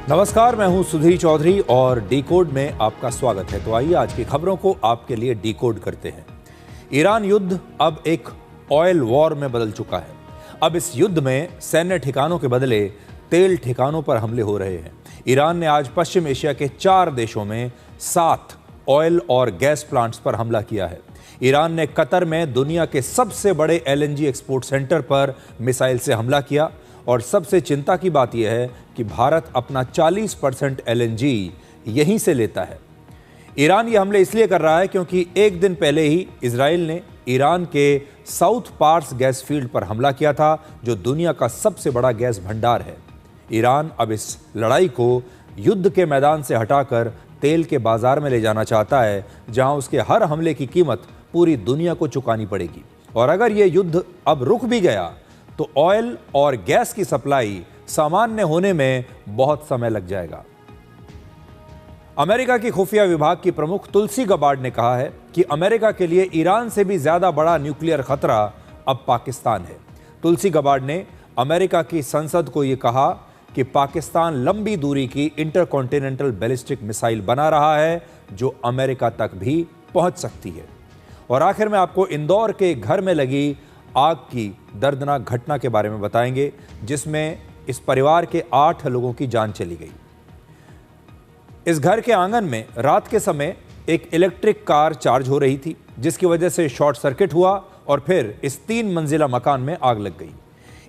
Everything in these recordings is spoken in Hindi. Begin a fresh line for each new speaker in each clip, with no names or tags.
नमस्कार, मैं हूं सुधीर चौधरी और डिकोड में आपका स्वागत है। तो आइए आज की खबरों को आपके लिए डिकोड करते हैं। ईरान युद्ध अब एक ऑयल वॉर में बदल चुका है। अब इस युद्ध में सैन्य ठिकानों के बदले तेल ठिकानों पर हमले हो रहे हैं। ईरान ने आज पश्चिम एशिया के 4 देशों में 7 ऑयल और गैस प्लांट्स पर हमला किया है। ईरान ने कतर में दुनिया के सबसे बड़े LNG एक्सपोर्ट सेंटर पर मिसाइल से हमला किया और सबसे चिंता की बात यह है कि भारत अपना 40% LNG यहीं से लेता है। ईरान ये हमले इसलिए कर रहा है क्योंकि एक दिन पहले ही इजराइल ने ईरान के साउथ पार्स गैस फील्ड पर हमला किया था, जो दुनिया का सबसे बड़ा गैस भंडार है। ईरान अब इस लड़ाई को युद्ध के मैदान से हटाकर तेल के बाजार में ले जाना चाहता है, जहां उसके हर हमले की कीमत पूरी दुनिया को चुकानी पड़ेगी। और अगर ये युद्ध अब रुक भी गया तो ऑयल और गैस की सप्लाई सामान्य होने में बहुत समय लग जाएगा। अमेरिका की खुफिया विभाग की प्रमुख तुलसी गबार्ड ने कहा है कि अमेरिका के लिए ईरान से भी ज्यादा बड़ा न्यूक्लियर खतरा अब पाकिस्तान है। तुलसी गबार्ड ने अमेरिका की संसद को यह कहा कि पाकिस्तान लंबी दूरी की इंटरकॉन्टिनेंटल बैलिस्टिक मिसाइल बना रहा है, जो अमेरिका तक भी पहुंच सकती है। और आखिर में आपको इंदौर के घर में लगी आग की दर्दनाक घटना के बारे में बताएंगे, जिसमें इस परिवार के 8 लोगों की जान चली गई। इस घर के आंगन में रात के समय एक इलेक्ट्रिक कार चार्ज हो रही थी, जिसकी वजह से शॉर्ट सर्किट हुआ और फिर इस 3 मंजिला मकान में आग लग गई।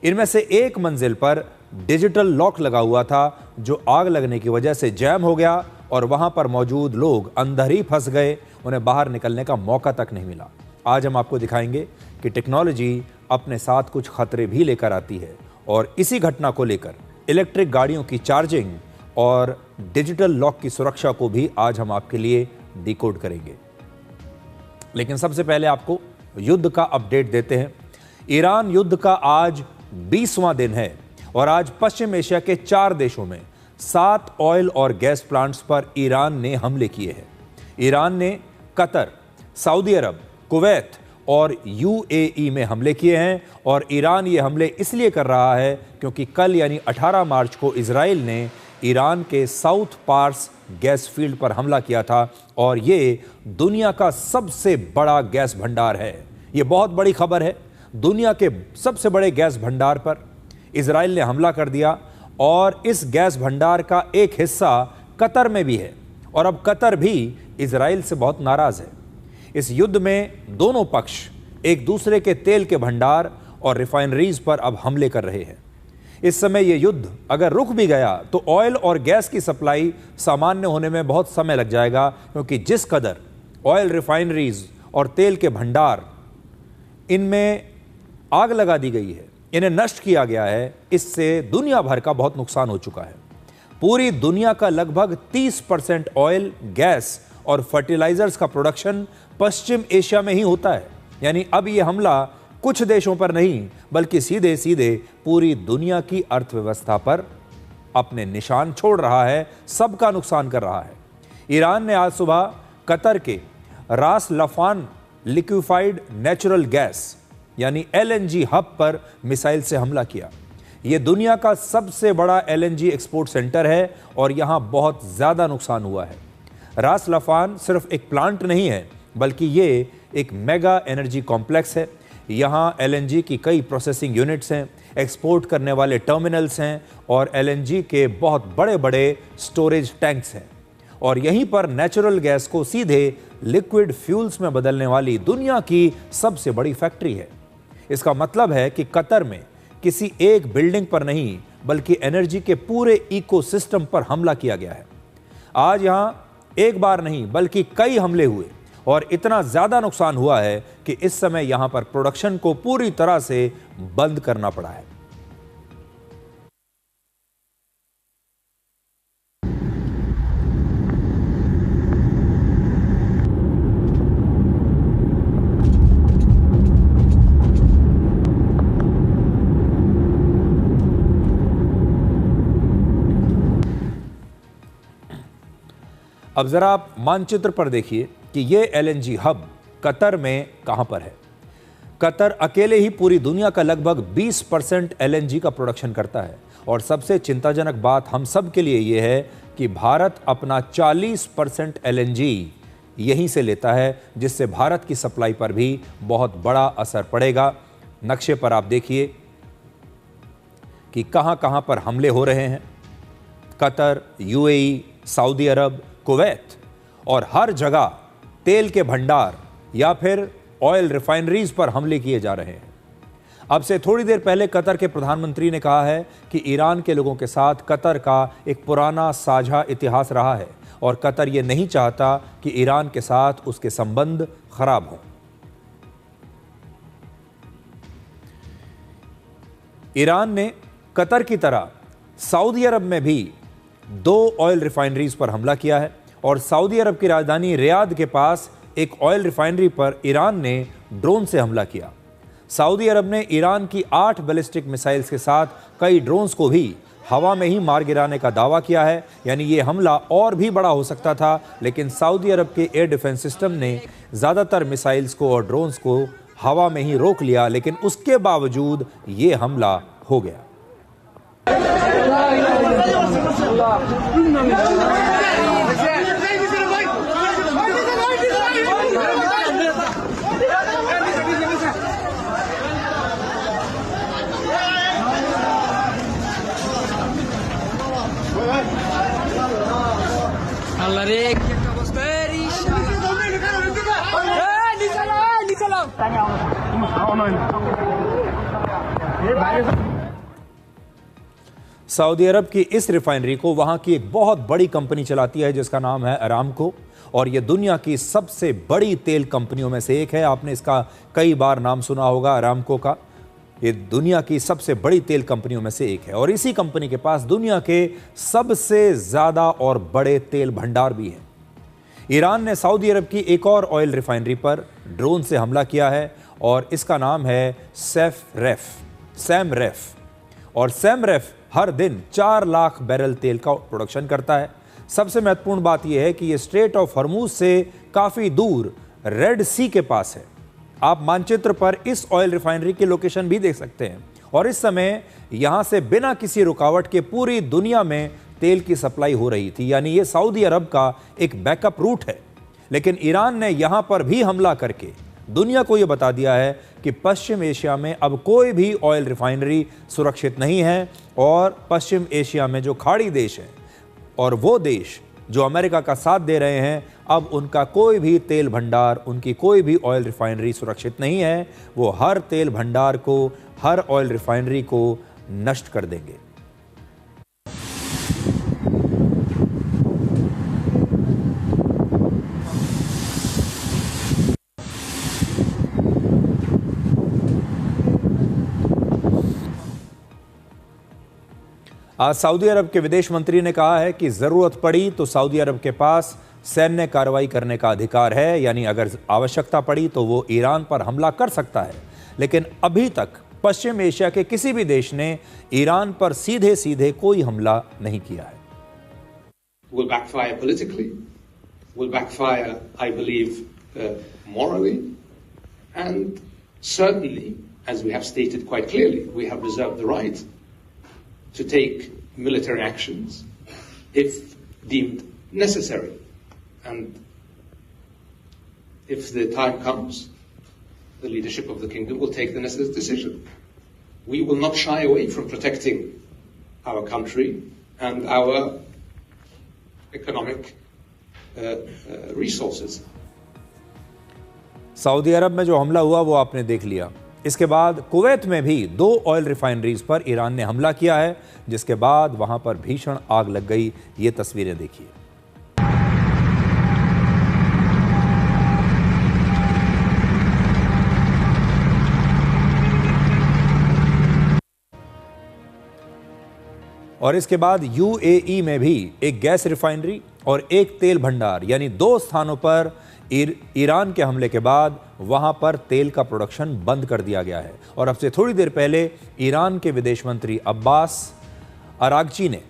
इनमें से एक मंजिल पर डिजिटल लॉक लगा हुआ था, जो आग लगने की वजह से जैम हो गया और वहां पर मौजूद लोग अंदर ही फंस गए। उन्हें बाहर निकलने का मौका तक नहीं मिला। आज हम आपको दिखाएंगे कि टेक्नोलॉजी अपने साथ कुछ खतरे भी लेकर आती है, और इसी घटना को लेकर इलेक्ट्रिक गाड़ियों की चार्जिंग और डिजिटल लॉक की सुरक्षा को भी आज हम आपके लिए डिकोड करेंगे। लेकिन सबसे पहले आपको युद्ध का अपडेट देते हैं। ईरान युद्ध का आज 20वां दिन है और आज पश्चिम एशिया के 4 देशों में 7 ऑयल और गैस प्लांट्स पर ईरान ने हमले किए हैं। ईरान ने कतर, सऊदी अरब, कुवैत और UAE में हमले किए हैं। और ईरान ये हमले इसलिए कर रहा है क्योंकि कल यानी 18 मार्च को इजराइल ने ईरान के साउथ पार्स गैस फील्ड पर हमला किया था, और ये दुनिया का सबसे बड़ा गैस भंडार है। ये बहुत बड़ी खबर है। दुनिया के सबसे बड़े गैस भंडार पर इजराइल ने हमला कर दिया, और इस गैस भंडार का एक हिस्सा कतर में भी है, और अब कतर भी इजराइल से बहुत नाराज है। इस युद्ध में दोनों पक्ष एक दूसरे के तेल के भंडार और रिफाइनरीज पर अब हमले कर रहे हैं। इस समय यह युद्ध अगर रुक भी गया तो ऑयल और गैस की सप्लाई सामान्य होने में बहुत समय लग जाएगा, क्योंकि जिस कदर ऑयल रिफाइनरीज और तेल के भंडार इनमें आग लगा दी गई है, इन्हें नष्ट किया गया है, इससे दुनिया भर का बहुत नुकसान हो चुका है। पूरी दुनिया का लगभग 30% ऑयल, गैस और फर्टिलाइजर्स का प्रोडक्शन पश्चिम एशिया में ही होता है। यानी अब यह हमला कुछ देशों पर नहीं, बल्कि सीधे सीधे पूरी दुनिया की अर्थव्यवस्था पर अपने निशान छोड़ रहा है, सबका नुकसान कर रहा है। ईरान ने आज सुबह कतर के रास लफान लिक्विफाइड नेचुरल गैस यानी LNG हब पर मिसाइल से हमला किया। यह दुनिया का सबसे बड़ा LNG एक्सपोर्ट सेंटर है और यहां बहुत ज्यादा नुकसान हुआ है। रास लफान सिर्फ एक प्लांट नहीं है, बल्कि ये एक मेगा एनर्जी कॉम्प्लेक्स है। यहाँ LNG की कई प्रोसेसिंग यूनिट्स हैं, एक्सपोर्ट करने वाले टर्मिनल्स हैं और LNG के बहुत बड़े बड़े स्टोरेज टैंक्स हैं। और यहीं पर नेचुरल गैस को सीधे लिक्विड फ्यूल्स में बदलने वाली दुनिया की सबसे बड़ी फैक्ट्री है। इसका मतलब है कि कतर में किसी एक बिल्डिंग पर नहीं, बल्कि एनर्जी के पूरे इकोसिस्टम पर हमला किया गया है। आज यहां एक बार नहीं, बल्कि कई हमले हुए और इतना ज्यादा नुकसान हुआ है कि इस समय यहां पर प्रोडक्शन को पूरी तरह से बंद करना पड़ा है। अब जरा आप मानचित्र पर देखिए कि ये LNG हब कतर में कहां पर है। कतर अकेले ही पूरी दुनिया का लगभग 20% एलएनजी का प्रोडक्शन करता है और सबसे चिंताजनक बात हम सब के लिए यह है कि भारत अपना 40% एलएनजी यहीं से लेता है, जिससे भारत की सप्लाई पर भी बहुत बड़ा असर पड़ेगा। नक्शे पर आप देखिए कि कहां-कहां पर हमले हो रहे हैं। कतर, यूएई, सऊदी अरब, कुवैत और हर जगह तेल के भंडार या फिर ऑयल रिफाइनरीज पर हमले किए जा रहे हैं। अब से थोड़ी देर पहले कतर के प्रधानमंत्री ने कहा है कि ईरान के लोगों के साथ कतर का एक पुराना साझा इतिहास रहा है और कतर यह नहीं चाहता कि ईरान के साथ उसके संबंध खराब हों। ईरान ने कतर की तरह सऊदी अरब में भी 2 ऑयल रिफाइनरीज पर हमला किया है और सऊदी अरब की राजधानी रियाद के पास एक ऑयल रिफाइनरी पर ईरान ने ड्रोन से हमला किया। सऊदी अरब ने ईरान की 8 बैलिस्टिक मिसाइल्स के साथ कई ड्रोन्स को भी हवा में ही मार गिराने का दावा किया है। यानी ये हमला और भी बड़ा हो सकता था, लेकिन सऊदी अरब के एयर डिफेंस सिस्टम ने ज़्यादातर मिसाइल्स को और ड्रोन्स को हवा में ही रोक लिया, लेकिन उसके बावजूद ये हमला हो गया। सऊदी अरब की इस रिफाइनरी को वहां की एक बहुत बड़ी कंपनी चलाती है जिसका नाम है अरामको, और यह दुनिया की सबसे बड़ी तेल कंपनियों में से एक है। आपने इसका कई बार नाम सुना होगा अरामको का। ये दुनिया की सबसे बड़ी तेल कंपनियों में से एक है और इसी कंपनी के पास दुनिया के सबसे ज्यादा और बड़े तेल भंडार भी हैं। ईरान ने सऊदी अरब की एक और ऑयल रिफाइनरी पर ड्रोन से हमला किया है और इसका नाम है सैमरेफ। और सैमरेफ हर दिन 4 लाख बैरल तेल का प्रोडक्शन करता है। सबसे महत्वपूर्ण बात यह है कि यह स्ट्रेट ऑफ हॉर्मूज से काफी दूर रेड सी के पास है। आप मानचित्र पर इस ऑयल रिफाइनरी की लोकेशन भी देख सकते हैं और इस समय यहां से बिना किसी रुकावट के पूरी दुनिया में तेल की सप्लाई हो रही थी। यानी यह सऊदी अरब का एक बैकअप रूट है। लेकिन ईरान ने यहां पर भी हमला करके दुनिया को यह बता दिया है कि पश्चिम एशिया में अब कोई भी ऑयल रिफाइनरी सुरक्षित नहीं है और पश्चिम एशिया में जो खाड़ी देश हैं और वो देश जो अमेरिका का साथ दे रहे हैं, अब उनका कोई भी तेल भंडार, उनकी कोई भी ऑयल रिफाइनरी सुरक्षित नहीं है। वो हर तेल भंडार को, हर ऑयल रिफाइनरी को नष्ट कर देंगे। आज सऊदी अरब के विदेश मंत्री ने कहा है कि जरूरत पड़ी तो सऊदी अरब के पास सैन्य कार्रवाई करने का अधिकार है। यानी अगर आवश्यकता पड़ी तो वो ईरान पर हमला कर सकता है। लेकिन अभी तक पश्चिम एशिया के किसी भी देश ने ईरान पर सीधे सीधे कोई हमला नहीं किया है।
Will backfire politically, will backfire, I believe, morally, and certainly, as we have stated quite clearly, we have reserved the right to take military actions if deemed necessary. And if the time comes, the leadership of the kingdom will take the necessary decision. We will not shy away from protecting our country and our economic resources.
Saudi Arab में जो हमला हुआ वो आपने देख लिया। इसके बाद कुवैत में भी 2 ऑयल रिफाइनरीज पर ईरान ने हमला किया है, जिसके बाद वहां पर भीषण आग लग गई। ये तस्वीरें देखिए। और इसके बाद यूएई में भी एक गैस रिफाइनरी और एक तेल भंडार, यानी 2 स्थानों पर ईरान के हमले के बाद वहां पर तेल का प्रोडक्शन बंद कर दिया गया है। और अब से थोड़ी देर पहले ईरान के विदेश मंत्री अब्बास अरागची ने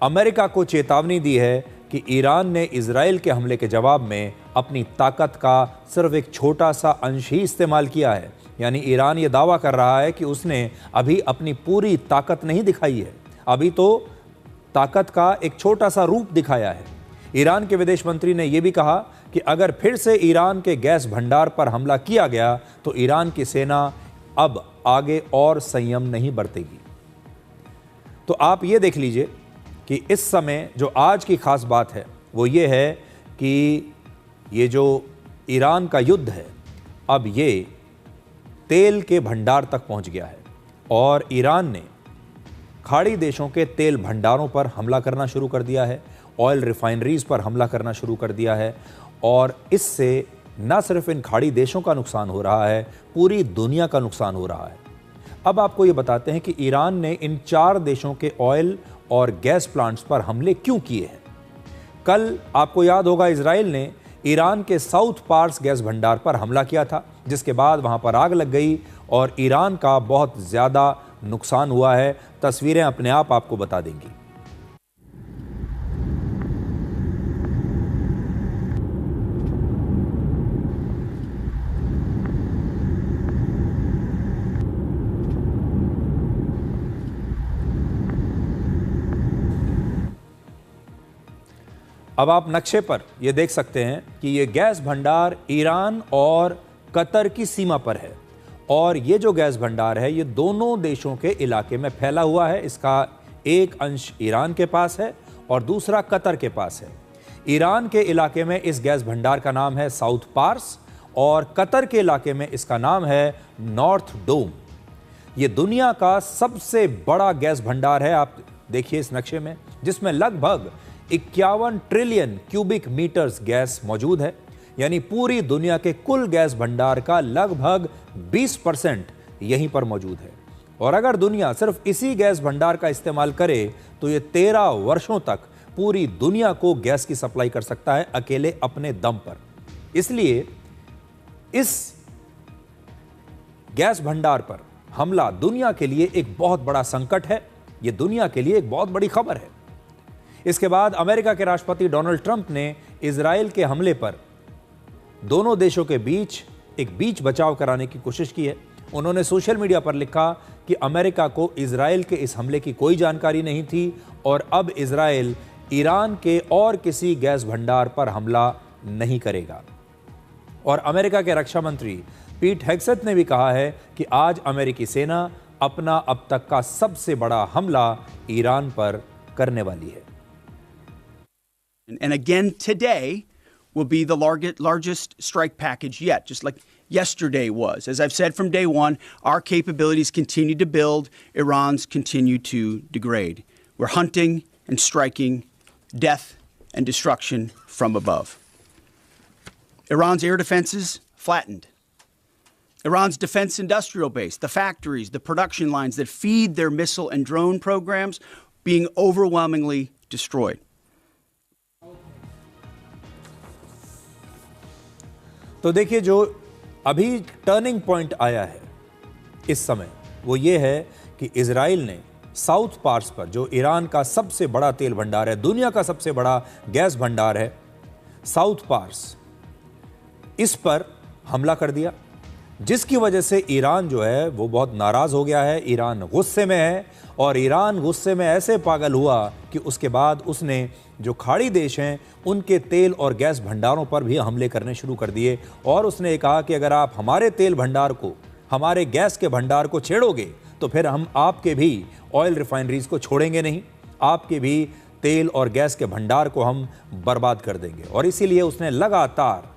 अमेरिका को चेतावनी दी है कि ईरान ने इजराइल के हमले के जवाब में अपनी ताकत का सिर्फ एक छोटा सा अंश ही इस्तेमाल किया है यानी ईरान ये दावा कर रहा है कि उसने अभी अपनी पूरी ताकत नहीं दिखाई है, अभी तो ताकत का एक छोटा सा रूप दिखाया है। ईरान के विदेश मंत्री ने यह भी कहा कि अगर फिर से ईरान के गैस भंडार पर हमला किया गया तो ईरान की सेना अब आगे और संयम नहीं बरतेगी। तो आप ये देख लीजिए कि इस समय जो आज की खास बात है वो ये है कि ये जो ईरान का युद्ध है अब ये तेल के भंडार तक पहुंच गया है और ईरान ने खाड़ी देशों के तेल भंडारों पर हमला करना शुरू कर दिया है, ऑयल रिफाइनरीज पर हमला करना शुरू कर दिया है और इससे न सिर्फ इन खाड़ी देशों का नुकसान हो रहा है, पूरी दुनिया का नुकसान हो रहा है। अब आपको ये बताते हैं कि ईरान ने इन 4 देशों के ऑयल और गैस प्लांट्स पर हमले क्यों किए हैं। कल आपको याद होगा इजराइल ने ईरान के साउथ पार्स गैस भंडार पर हमला किया था, जिसके बाद वहां पर आग लग गई और ईरान का बहुत ज्यादा नुकसान हुआ है। तस्वीरें अपने आप आपको बता देंगी। अब आप नक्शे पर यह देख सकते हैं कि यह गैस भंडार ईरान और कतर की सीमा पर है और ये जो गैस भंडार है ये दोनों देशों के इलाके में फैला हुआ है। इसका एक अंश ईरान के पास है और दूसरा कतर के पास है। ईरान के इलाके में इस गैस भंडार का नाम है साउथ पार्स और कतर के इलाके में इसका नाम है नॉर्थ डोम। ये दुनिया का सबसे बड़ा गैस भंडार है, आप देखिए इस नक्शे में, जिसमें लगभग 51 ट्रिलियन क्यूबिक मीटर्स गैस मौजूद है। यानी पूरी दुनिया के कुल गैस भंडार का लगभग 20% यहीं पर मौजूद है। और अगर दुनिया सिर्फ इसी गैस भंडार का इस्तेमाल करे तो ये 13 वर्षों तक पूरी दुनिया को गैस की सप्लाई कर सकता है अकेले अपने दम पर। इसलिए इस गैस भंडार पर हमला दुनिया के लिए एक बहुत बड़ा संकट है, यह दुनिया के लिए एक बहुत बड़ी खबर है। इसके बाद अमेरिका के राष्ट्रपति डोनाल्ड ट्रंप ने इजराइल के हमले पर दोनों देशों के बीच एक बीच बचाव कराने की कोशिश की है। उन्होंने सोशल मीडिया पर लिखा कि अमेरिका को इजराइल के इस हमले की कोई जानकारी नहीं थी और अब इजराइल ईरान के और किसी गैस भंडार पर हमला नहीं करेगा। और अमेरिका के रक्षा मंत्री पीट हेग्सेथ ने भी कहा है कि आज अमेरिकी सेना अपना अब तक का सबसे बड़ा हमला ईरान पर करने वाली है।
And again today will be the largest strike package yet, just like yesterday was. As I've said from day one, our capabilities continue to build, Iran's continue to degrade. We're hunting and striking death and destruction from above. Iran's air defenses flattened. Iran's defense industrial base, the factories, the production lines that feed their missile and drone programs being overwhelmingly destroyed.
तो देखिए जो अभी टर्निंग पॉइंट आया है इस समय वो ये है कि इजराइल ने साउथ पार्स पर, जो ईरान का सबसे बड़ा तेल भंडार है, दुनिया का सबसे बड़ा गैस भंडार है साउथ पार्स, इस पर हमला कर दिया, जिसकी वजह से ईरान जो है वो बहुत नाराज हो गया है। ईरान गुस्से में है और ईरान गुस्से में ऐसे पागल हुआ कि उसके बाद उसने जो खाड़ी देश हैं उनके तेल और गैस भंडारों पर भी हमले करने शुरू कर दिए और उसने कहा कि अगर आप हमारे तेल भंडार को, हमारे गैस के भंडार को छेड़ोगे तो फिर हम आपके भी ऑयल रिफाइनरीज को छोड़ेंगे नहीं, आपके भी तेल और गैस के भंडार को हम बर्बाद कर देंगे। और इसीलिए उसने लगातार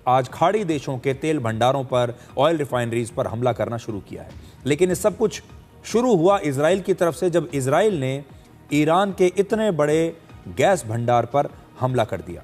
आज खाड़ी देशों के तेल भंडारों पर, ऑयल रिफाइनरीज पर हमला करना शुरू किया है। लेकिन इस सब कुछ शुरू हुआ इजराइल की तरफ से, जब इजराइल ने ईरान के इतने बड़े गैस भंडार पर हमला कर दिया।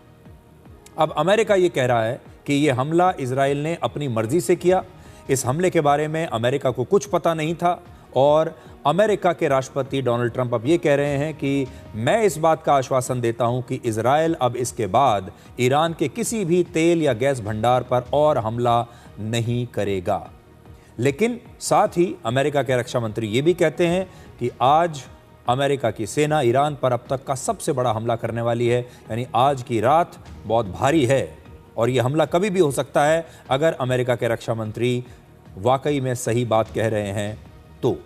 अब अमेरिका ये कह रहा है कि यह हमला इजराइल ने अपनी मर्जी से किया। इस हमले के बारे में अमेरिका को कुछ पता नहीं था और अमेरिका के राष्ट्रपति डोनाल्ड ट्रंप अब ये कह रहे हैं कि मैं इस बात का आश्वासन देता हूं कि इजराइल अब इसके बाद ईरान के किसी भी तेल या गैस भंडार पर और हमला नहीं करेगा। लेकिन साथ ही अमेरिका के रक्षा मंत्री ये भी कहते हैं कि आज अमेरिका की सेना ईरान पर अब तक का सबसे बड़ा हमला करने वाली है। यानी आज की रात बहुत भारी है और यह हमला कभी भी हो सकता है अगर अमेरिका के रक्षा मंत्री वाकई में सही बात कह रहे हैं तो।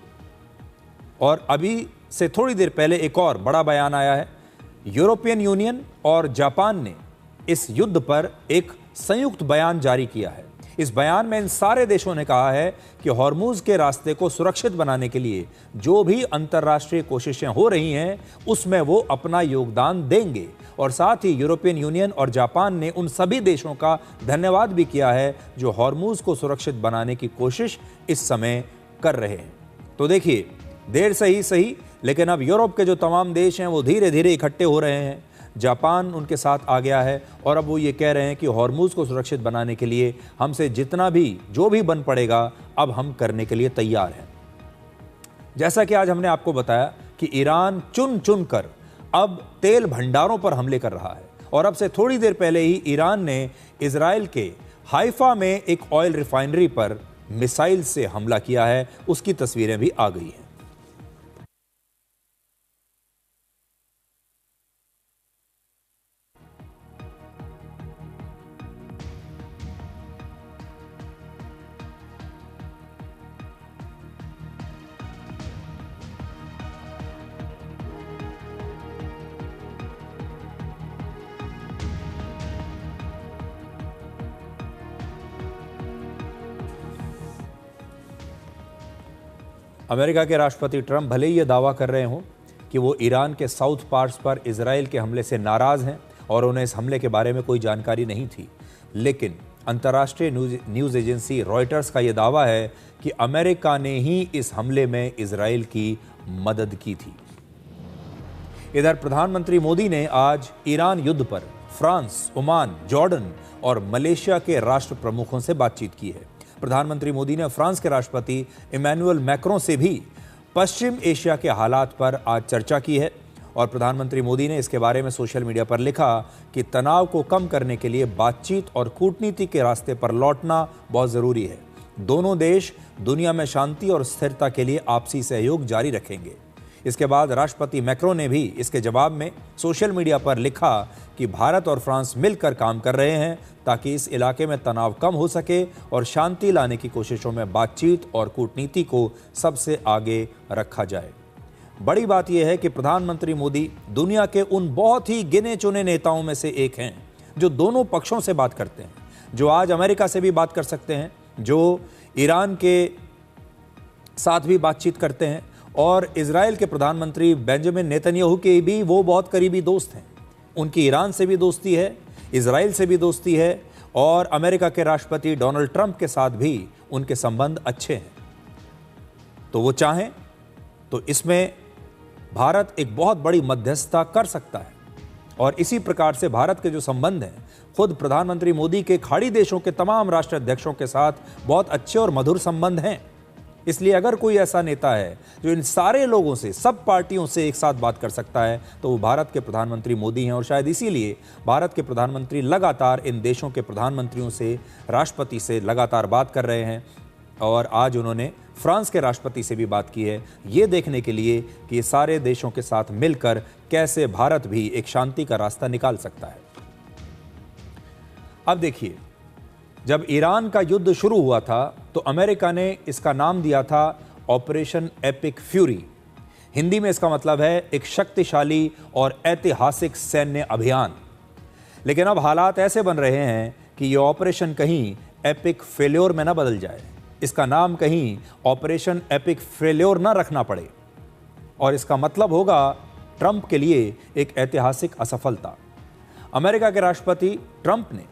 और अभी से थोड़ी देर पहले एक और बड़ा बयान आया है। यूरोपियन यूनियन और जापान ने इस युद्ध पर एक संयुक्त बयान जारी किया है। इस बयान में इन सारे देशों ने कहा है कि हॉर्मुज के रास्ते को सुरक्षित बनाने के लिए जो भी अंतर्राष्ट्रीय कोशिशें हो रही हैं उसमें वो अपना योगदान देंगे। और साथ ही यूरोपियन यूनियन और जापान ने उन सभी देशों का धन्यवाद भी किया है जो हॉर्मुज को सुरक्षित बनाने की कोशिश इस समय कर रहे हैं। तो देखिए, देर से ही सही, लेकिन अब यूरोप के जो तमाम देश हैं वो धीरे धीरे इकट्ठे हो रहे हैं। जापान उनके साथ आ गया है और अब वो ये कह रहे हैं कि हॉर्मुज को सुरक्षित बनाने के लिए हमसे जितना भी जो भी बन पड़ेगा अब हम करने के लिए तैयार हैं। जैसा कि आज हमने आपको बताया कि ईरान चुन चुन कर अब तेल भंडारों पर हमले कर रहा है और अब से थोड़ी देर पहले ही ईरान ने इजराइल के हाइफा में एक ऑयल रिफाइनरी पर मिसाइल से हमला किया है। उसकी तस्वीरें भी आ गई हैं। अमेरिका के राष्ट्रपति ट्रंप भले ही ये दावा कर रहे हों कि वो ईरान के साउथ पार्ट्स पर इजराइल के हमले से नाराज़ हैं और उन्हें इस हमले के बारे में कोई जानकारी नहीं थी, लेकिन अंतर्राष्ट्रीय न्यूज़ एजेंसी रॉयटर्स का ये दावा है कि अमेरिका ने ही इस हमले में इजराइल की मदद की थी। इधर प्रधानमंत्री मोदी ने आज ईरान युद्ध पर फ्रांस, ओमान, जॉर्डन और मलेशिया के राष्ट्र प्रमुखों से बातचीत की है। प्रधानमंत्री मोदी ने फ्रांस के राष्ट्रपति इमैनुअल मैक्रों से भी पश्चिम एशिया के हालात पर आज चर्चा की है और प्रधानमंत्री मोदी ने इसके बारे में सोशल मीडिया पर लिखा कि तनाव को कम करने के लिए बातचीत और कूटनीति के रास्ते पर लौटना बहुत ज़रूरी है। दोनों देश दुनिया में शांति और स्थिरता के लिए आपसी सहयोग जारी रखेंगे। इसके बाद राष्ट्रपति मैक्रों ने भी इसके जवाब में सोशल मीडिया पर लिखा कि भारत और फ्रांस मिलकर काम कर रहे हैं ताकि इस इलाके में तनाव कम हो सके और शांति लाने की कोशिशों में बातचीत और कूटनीति को सबसे आगे रखा जाए। बड़ी बात यह है कि प्रधानमंत्री मोदी दुनिया के उन बहुत ही गिने चुने नेताओं में से एक हैं जो दोनों पक्षों से बात करते हैं, जो आज अमेरिका से भी बात कर सकते हैं, जो ईरान के साथ भी बातचीत करते हैं और इजराइल के प्रधानमंत्री बेंजामिन नेतन्याहू के भी वो बहुत करीबी दोस्त हैं। उनकी ईरान से भी दोस्ती है, इजराइल से भी दोस्ती है और अमेरिका के राष्ट्रपति डोनाल्ड ट्रंप के साथ भी उनके संबंध अच्छे हैं। तो वो चाहें तो इसमें भारत एक बहुत बड़ी मध्यस्थता कर सकता है और इसी प्रकार से भारत के जो संबंध हैं खुद प्रधानमंत्री मोदी के खाड़ी देशों के तमाम राष्ट्राध्यक्षों के साथ बहुत अच्छे और मधुर संबंध हैं। इसलिए अगर कोई ऐसा नेता है जो इन सारे लोगों से, सब पार्टियों से एक साथ बात कर सकता है तो वो भारत के प्रधानमंत्री मोदी हैं और शायद इसीलिए भारत के प्रधानमंत्री लगातार इन देशों के प्रधानमंत्रियों से, राष्ट्रपति से लगातार बात कर रहे हैं और आज उन्होंने फ्रांस के राष्ट्रपति से भी बात की है, ये देखने के लिए कि ये सारे देशों के साथ मिलकर कैसे भारत भी एक शांति का रास्ता निकाल सकता है। अब देखिए, जब ईरान का युद्ध शुरू हुआ था तो अमेरिका ने इसका नाम दिया था ऑपरेशन एपिक फ्यूरी। हिंदी में इसका मतलब है एक शक्तिशाली और ऐतिहासिक सैन्य अभियान। लेकिन अब हालात ऐसे बन रहे हैं कि ये ऑपरेशन कहीं एपिक फेल्योर में ना बदल जाए, इसका नाम कहीं ऑपरेशन एपिक फेल्योर ना रखना पड़े और इसका मतलब होगा ट्रंप के लिए एक ऐतिहासिक असफलता। अमेरिका के राष्ट्रपति ट्रंप ने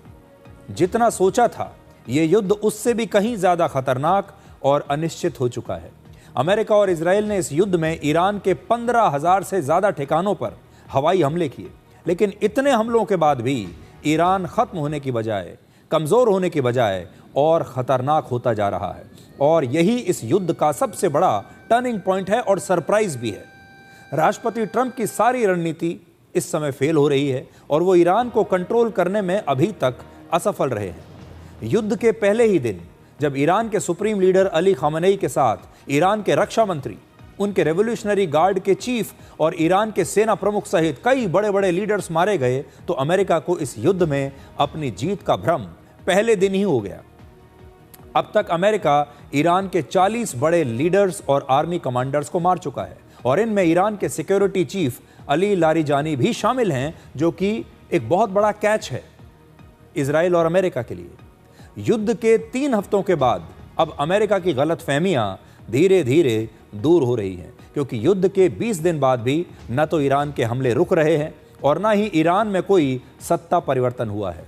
जितना सोचा था ये युद्ध उससे भी कहीं ज्यादा खतरनाक और अनिश्चित हो चुका है। अमेरिका और इजराइल ने इस युद्ध में ईरान के 15,000 से ज्यादा ठिकानों पर हवाई हमले किए, लेकिन इतने हमलों के बाद भी ईरान खत्म होने की बजाय, कमजोर होने की बजाय और खतरनाक होता जा रहा है और यही इस युद्ध का सबसे बड़ा टर्निंग पॉइंट है और सरप्राइज भी है। राष्ट्रपति ट्रंप की सारी रणनीति इस समय फेल हो रही है और वो ईरान को कंट्रोल करने में अभी तक असफल रहे हैं। युद्ध के पहले ही दिन जब ईरान के सुप्रीम लीडर अली खामेनेई के साथ ईरान के रक्षा मंत्री, उनके रेवोल्यूशनरी गार्ड के चीफ और ईरान के सेना प्रमुख सहित कई बड़े बड़े लीडर्स मारे गए तो अमेरिका को इस युद्ध में अपनी जीत का भ्रम पहले दिन ही हो गया। अब तक अमेरिका ईरान के 40 बड़े लीडर्स और आर्मी कमांडर्स को मार चुका है और इनमें ईरान के सिक्योरिटी चीफ अली लारिजानी भी शामिल हैं, जो कि एक बहुत बड़ा कैच है इजराइल और अमेरिका के लिए। युद्ध के 3 हफ्तों के बाद अब अमेरिका की गलतफहमियां धीरे धीरे दूर हो रही हैं, क्योंकि युद्ध के 20 दिन बाद भी न तो ईरान के हमले रुक रहे हैं और न ही ईरान में कोई सत्ता परिवर्तन हुआ है।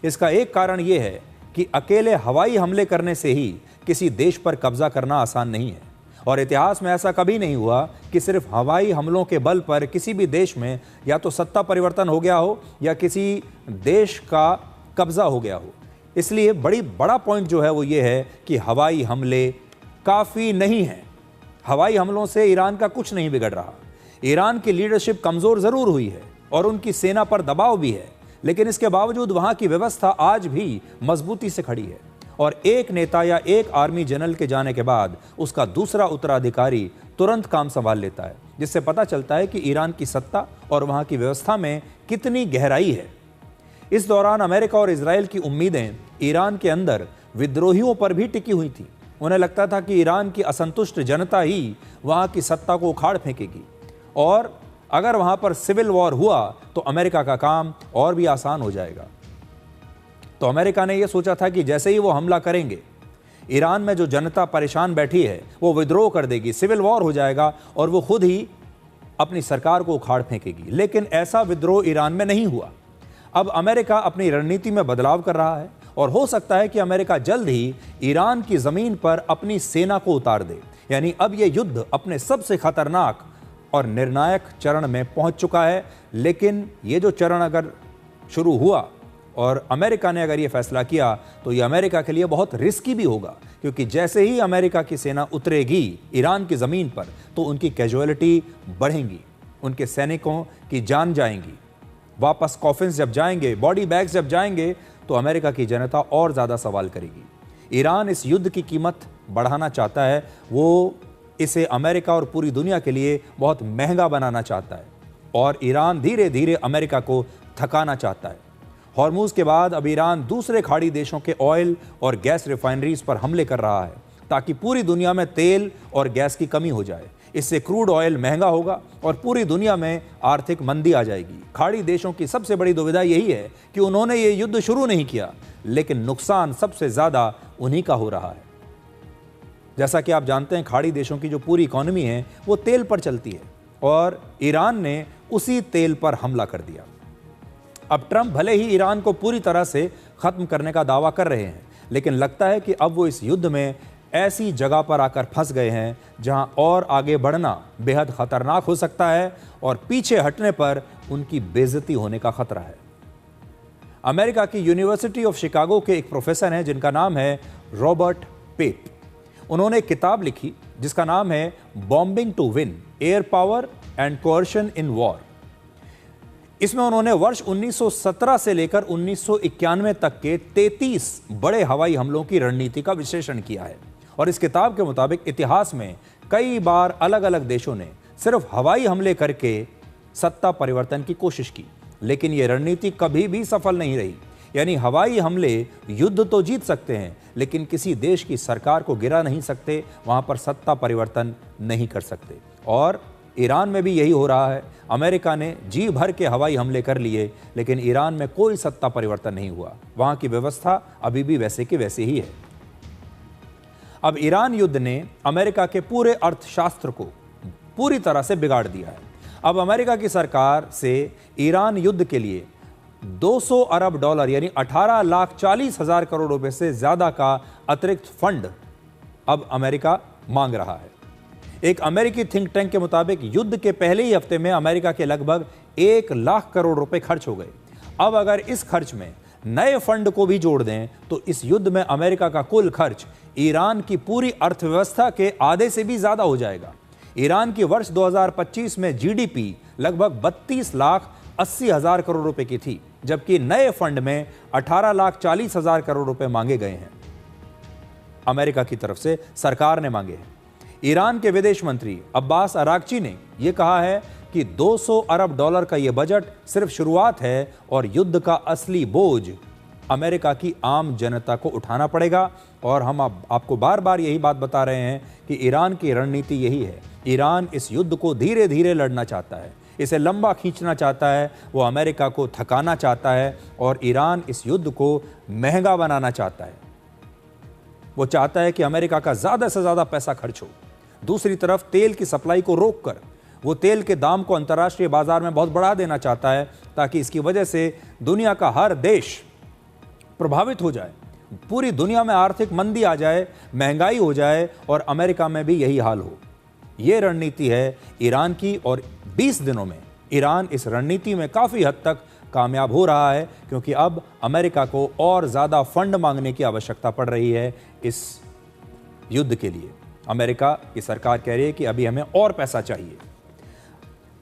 इसका एक कारण यह है कि अकेले हवाई हमले करने से ही किसी देश पर कब्जा करना आसान नहीं है और इतिहास में ऐसा कभी नहीं हुआ कि सिर्फ हवाई हमलों के बल पर किसी भी देश में या तो सत्ता परिवर्तन हो गया हो या किसी देश का कब्जा हो गया हो। इसलिए बड़ा पॉइंट जो है वो ये है कि हवाई हमले काफ़ी नहीं हैं। हवाई हमलों से ईरान का कुछ नहीं बिगड़ रहा। ईरान की लीडरशिप कमज़ोर ज़रूर हुई है और उनकी सेना पर दबाव भी है, लेकिन इसके बावजूद वहाँ की व्यवस्था आज भी मजबूती से खड़ी है और एक नेता या एक आर्मी जनरल के जाने के बाद उसका दूसरा उत्तराधिकारी तुरंत काम संभाल लेता है, जिससे पता चलता है कि ईरान की सत्ता और वहाँ की व्यवस्था में कितनी गहराई है। इस दौरान अमेरिका और इजराइल की उम्मीदें ईरान के अंदर विद्रोहियों पर भी टिकी हुई थी। उन्हें लगता था कि ईरान की असंतुष्ट जनता ही वहाँ की सत्ता को उखाड़ फेंकेगी और अगर वहाँ पर सिविल वॉर हुआ तो अमेरिका का काम और भी आसान हो जाएगा। तो अमेरिका ने यह सोचा था कि जैसे ही वो हमला करेंगे, ईरान में जो जनता परेशान बैठी है वो विद्रोह कर देगी, सिविल वॉर हो जाएगा और वो खुद ही अपनी सरकार को उखाड़ फेंकेगी। लेकिन ऐसा विद्रोह ईरान में नहीं हुआ। अब अमेरिका अपनी रणनीति में बदलाव कर रहा है और हो सकता है कि अमेरिका जल्द ही ईरान की जमीन पर अपनी सेना को उतार दे। यानी अब यह युद्ध अपने सबसे खतरनाक और निर्णायक चरण में पहुंच चुका है। लेकिन ये जो चरण अगर शुरू हुआ और अमेरिका ने अगर ये फैसला किया तो ये अमेरिका के लिए बहुत रिस्की भी होगा, क्योंकि जैसे ही अमेरिका की सेना उतरेगी ईरान की ज़मीन पर तो उनकी कैजुअलिटी बढ़ेंगी, उनके सैनिकों की जान जाएंगी। वापस कॉफिन्स जब जाएंगे, बॉडी बैग्स जब जाएंगे तो अमेरिका की जनता और ज़्यादा सवाल करेगी। ईरान इस युद्ध की कीमत बढ़ाना चाहता है, वो इसे अमेरिका और पूरी दुनिया के लिए बहुत महंगा बनाना चाहता है और ईरान धीरे धीरे अमेरिका को थकाना चाहता है। हॉर्मूज के बाद अब ईरान दूसरे खाड़ी देशों के ऑयल और गैस रिफाइनरीज पर हमले कर रहा है ताकि पूरी दुनिया में तेल और गैस की कमी हो जाए। इससे क्रूड ऑयल महंगा होगा और पूरी दुनिया में आर्थिक मंदी आ जाएगी। खाड़ी देशों की सबसे बड़ी दुविधा यही है कि उन्होंने ये युद्ध शुरू नहीं किया, लेकिन नुकसान सबसे ज़्यादा उन्हीं का हो रहा है। जैसा कि आप जानते हैं, खाड़ी देशों की जो पूरी इकोनॉमी है वो तेल पर चलती है और ईरान ने उसी तेल पर हमला कर दिया। अब ट्रंप भले ही ईरान को पूरी तरह से ख़त्म करने का दावा कर रहे हैं, लेकिन लगता है कि अब वो इस युद्ध में ऐसी जगह पर आकर फंस गए हैं जहां और आगे बढ़ना बेहद खतरनाक हो सकता है और पीछे हटने पर उनकी बेइज्जती होने का खतरा है। अमेरिका की यूनिवर्सिटी ऑफ शिकागो के एक प्रोफेसर हैं जिनका नाम है रॉबर्ट पेप। उन्होंने एक किताब लिखी जिसका नाम है bombing to win, air power and coercion in war. इसमें उन्होंने वर्ष 1917 से लेकर 1991 तक के 33 बड़े हवाई हमलों की रणनीति का विश्लेषण किया है और इस किताब के मुताबिक इतिहास में कई बार अलग अलग देशों ने सिर्फ हवाई हमले करके सत्ता परिवर्तन की कोशिश की, लेकिन यह रणनीति कभी भी सफल नहीं रही। यानी हवाई हमले युद्ध तो जीत सकते हैं, लेकिन किसी देश की सरकार को गिरा नहीं सकते, वहां पर सत्ता परिवर्तन नहीं कर सकते। और ईरान में भी यही हो रहा है। अमेरिका ने जी भर के हवाई हमले कर लिए, लेकिन ईरान में कोई सत्ता परिवर्तन नहीं हुआ। वहां की व्यवस्था अभी भी वैसे की वैसे ही है। अब ईरान युद्ध ने अमेरिका के पूरे अर्थशास्त्र को पूरी तरह से बिगाड़ दिया है। अब अमेरिका की सरकार से ईरान युद्ध के लिए 200 अरब डॉलर यानी 18,40,000 करोड़ रुपए से ज्यादा का अतिरिक्त फंड अब अमेरिका मांग रहा है। एक अमेरिकी थिंक टैंक के मुताबिक युद्ध के पहले ही हफ्ते में अमेरिका के लगभग 1 लाख करोड़ रुपए खर्च हो गए। अब अगर इस खर्च में नए फंड को भी जोड़ दें तो इस युद्ध में अमेरिका का कुल खर्च ईरान की पूरी अर्थव्यवस्था के आधे से भी ज्यादा हो जाएगा। ईरान की वर्ष 2025 में जीडीपी लगभग 32,80,000 करोड़ रुपए की थी, जबकि नए फंड में 18,40,000 करोड़ रुपए मांगे गए हैं। अमेरिका की तरफ से सरकार ने मांगे हैं। ईरान के विदेश मंत्री अब्बास अरागची ने यह कहा है कि 200 अरब डॉलर का यह बजट सिर्फ शुरुआत है और युद्ध का असली बोझ अमेरिका की आम जनता को उठाना पड़ेगा। और हम आपको बार बार यही बात बता रहे हैं कि ईरान की रणनीति यही है। ईरान इस युद्ध को धीरे धीरे लड़ना चाहता है, इसे लंबा खींचना चाहता है, वो अमेरिका को थकाना चाहता है और ईरान इस युद्ध को महंगा बनाना चाहता है। वो चाहता है कि अमेरिका का ज़्यादा से ज़्यादा पैसा खर्च हो। दूसरी तरफ तेल की सप्लाई को रोककर वो तेल के दाम को अंतर्राष्ट्रीय बाजार में बहुत बढ़ा देना चाहता है, ताकि इसकी वजह से दुनिया का हर देश प्रभावित हो जाए, पूरी दुनिया में आर्थिक मंदी आ जाए, महंगाई हो जाए और अमेरिका में भी यही हाल हो। ये रणनीति है ईरान की और 20 दिनों में ईरान इस रणनीति में काफ़ी हद तक कामयाब हो रहा है, क्योंकि अब अमेरिका को और ज़्यादा फंड मांगने की आवश्यकता पड़ रही है इस युद्ध के लिए। अमेरिका की सरकार कह रही है कि अभी हमें और पैसा चाहिए।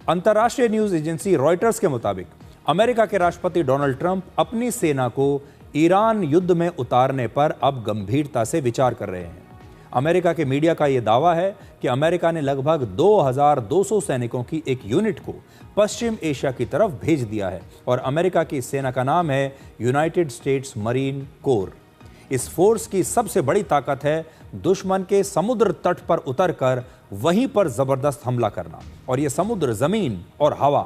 अंतर्राष्ट्रीय न्यूज़ एजेंसी रॉयटर्स के मुताबिक अमेरिका के राष्ट्रपति डोनाल्ड ट्रंप अपनी सेना को ईरान युद्ध में उतारने पर अब गंभीरता से विचार कर रहे हैं। अमेरिका के मीडिया का यह दावा है कि अमेरिका ने लगभग 2200 सैनिकों की एक यूनिट को पश्चिम एशिया की तरफ भेज दिया है और अमेरिका की सेना का नाम है यूनाइटेड स्टेट्स मरीन कोर। इस फोर्स की सबसे बड़ी ताकत है दुश्मन के समुद्र तट पर उतरकर वहीं पर जबरदस्त हमला करना, और यह समुद्र, जमीन और हवा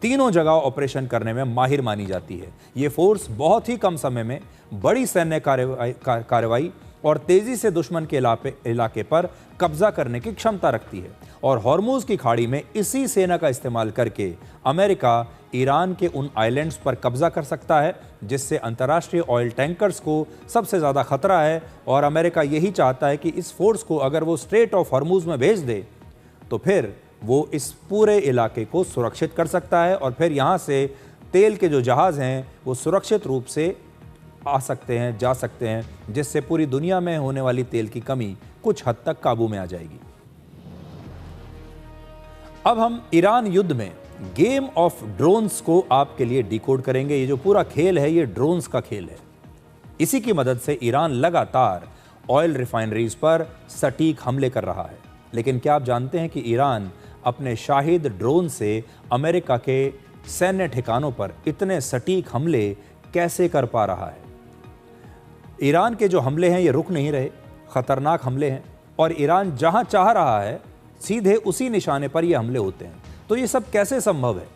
तीनों जगह ऑपरेशन करने में माहिर मानी जाती है। यह फोर्स बहुत ही कम समय में बड़ी सैन्य कार्रवाई और तेजी से दुश्मन के इलाके पर कब्जा करने की क्षमता रखती है और हॉर्मुज की खाड़ी में इसी सेना का इस्तेमाल करके अमेरिका ईरान के उन आइलैंड्स पर कब्जा कर सकता है जिससे अंतर्राष्ट्रीय ऑयल टैंकर्स को सबसे ज़्यादा खतरा है। और अमेरिका यही चाहता है कि इस फोर्स को अगर वो स्ट्रेट ऑफ हॉर्मुज में भेज दे तो फिर वो इस पूरे इलाके को सुरक्षित कर सकता है और फिर यहाँ से तेल के जो जहाज़ हैं वो सुरक्षित रूप से आ सकते हैं, जा सकते हैं, जिससे पूरी दुनिया में होने वाली तेल की कमी कुछ हद तक काबू में आ जाएगी। अब हम ईरान युद्ध में गेम ऑफ ड्रोन्स को आपके लिए डिकोड करेंगे। ये जो पूरा खेल है ये ड्रोन्स का खेल है। इसी की मदद से ईरान लगातार ऑयल रिफाइनरीज पर सटीक हमले कर रहा है। लेकिन क्या आप जानते हैं कि ईरान अपने शाहिद ड्रोन से अमेरिका के सैन्य ठिकानों पर इतने सटीक हमले कैसे कर पा रहा है? ईरान के जो हमले हैं ये रुक नहीं रहे, खतरनाक हमले हैं और ईरान जहां चाह रहा है सीधे उसी निशाने पर ये हमले होते हैं। तो ये सब कैसे संभव है?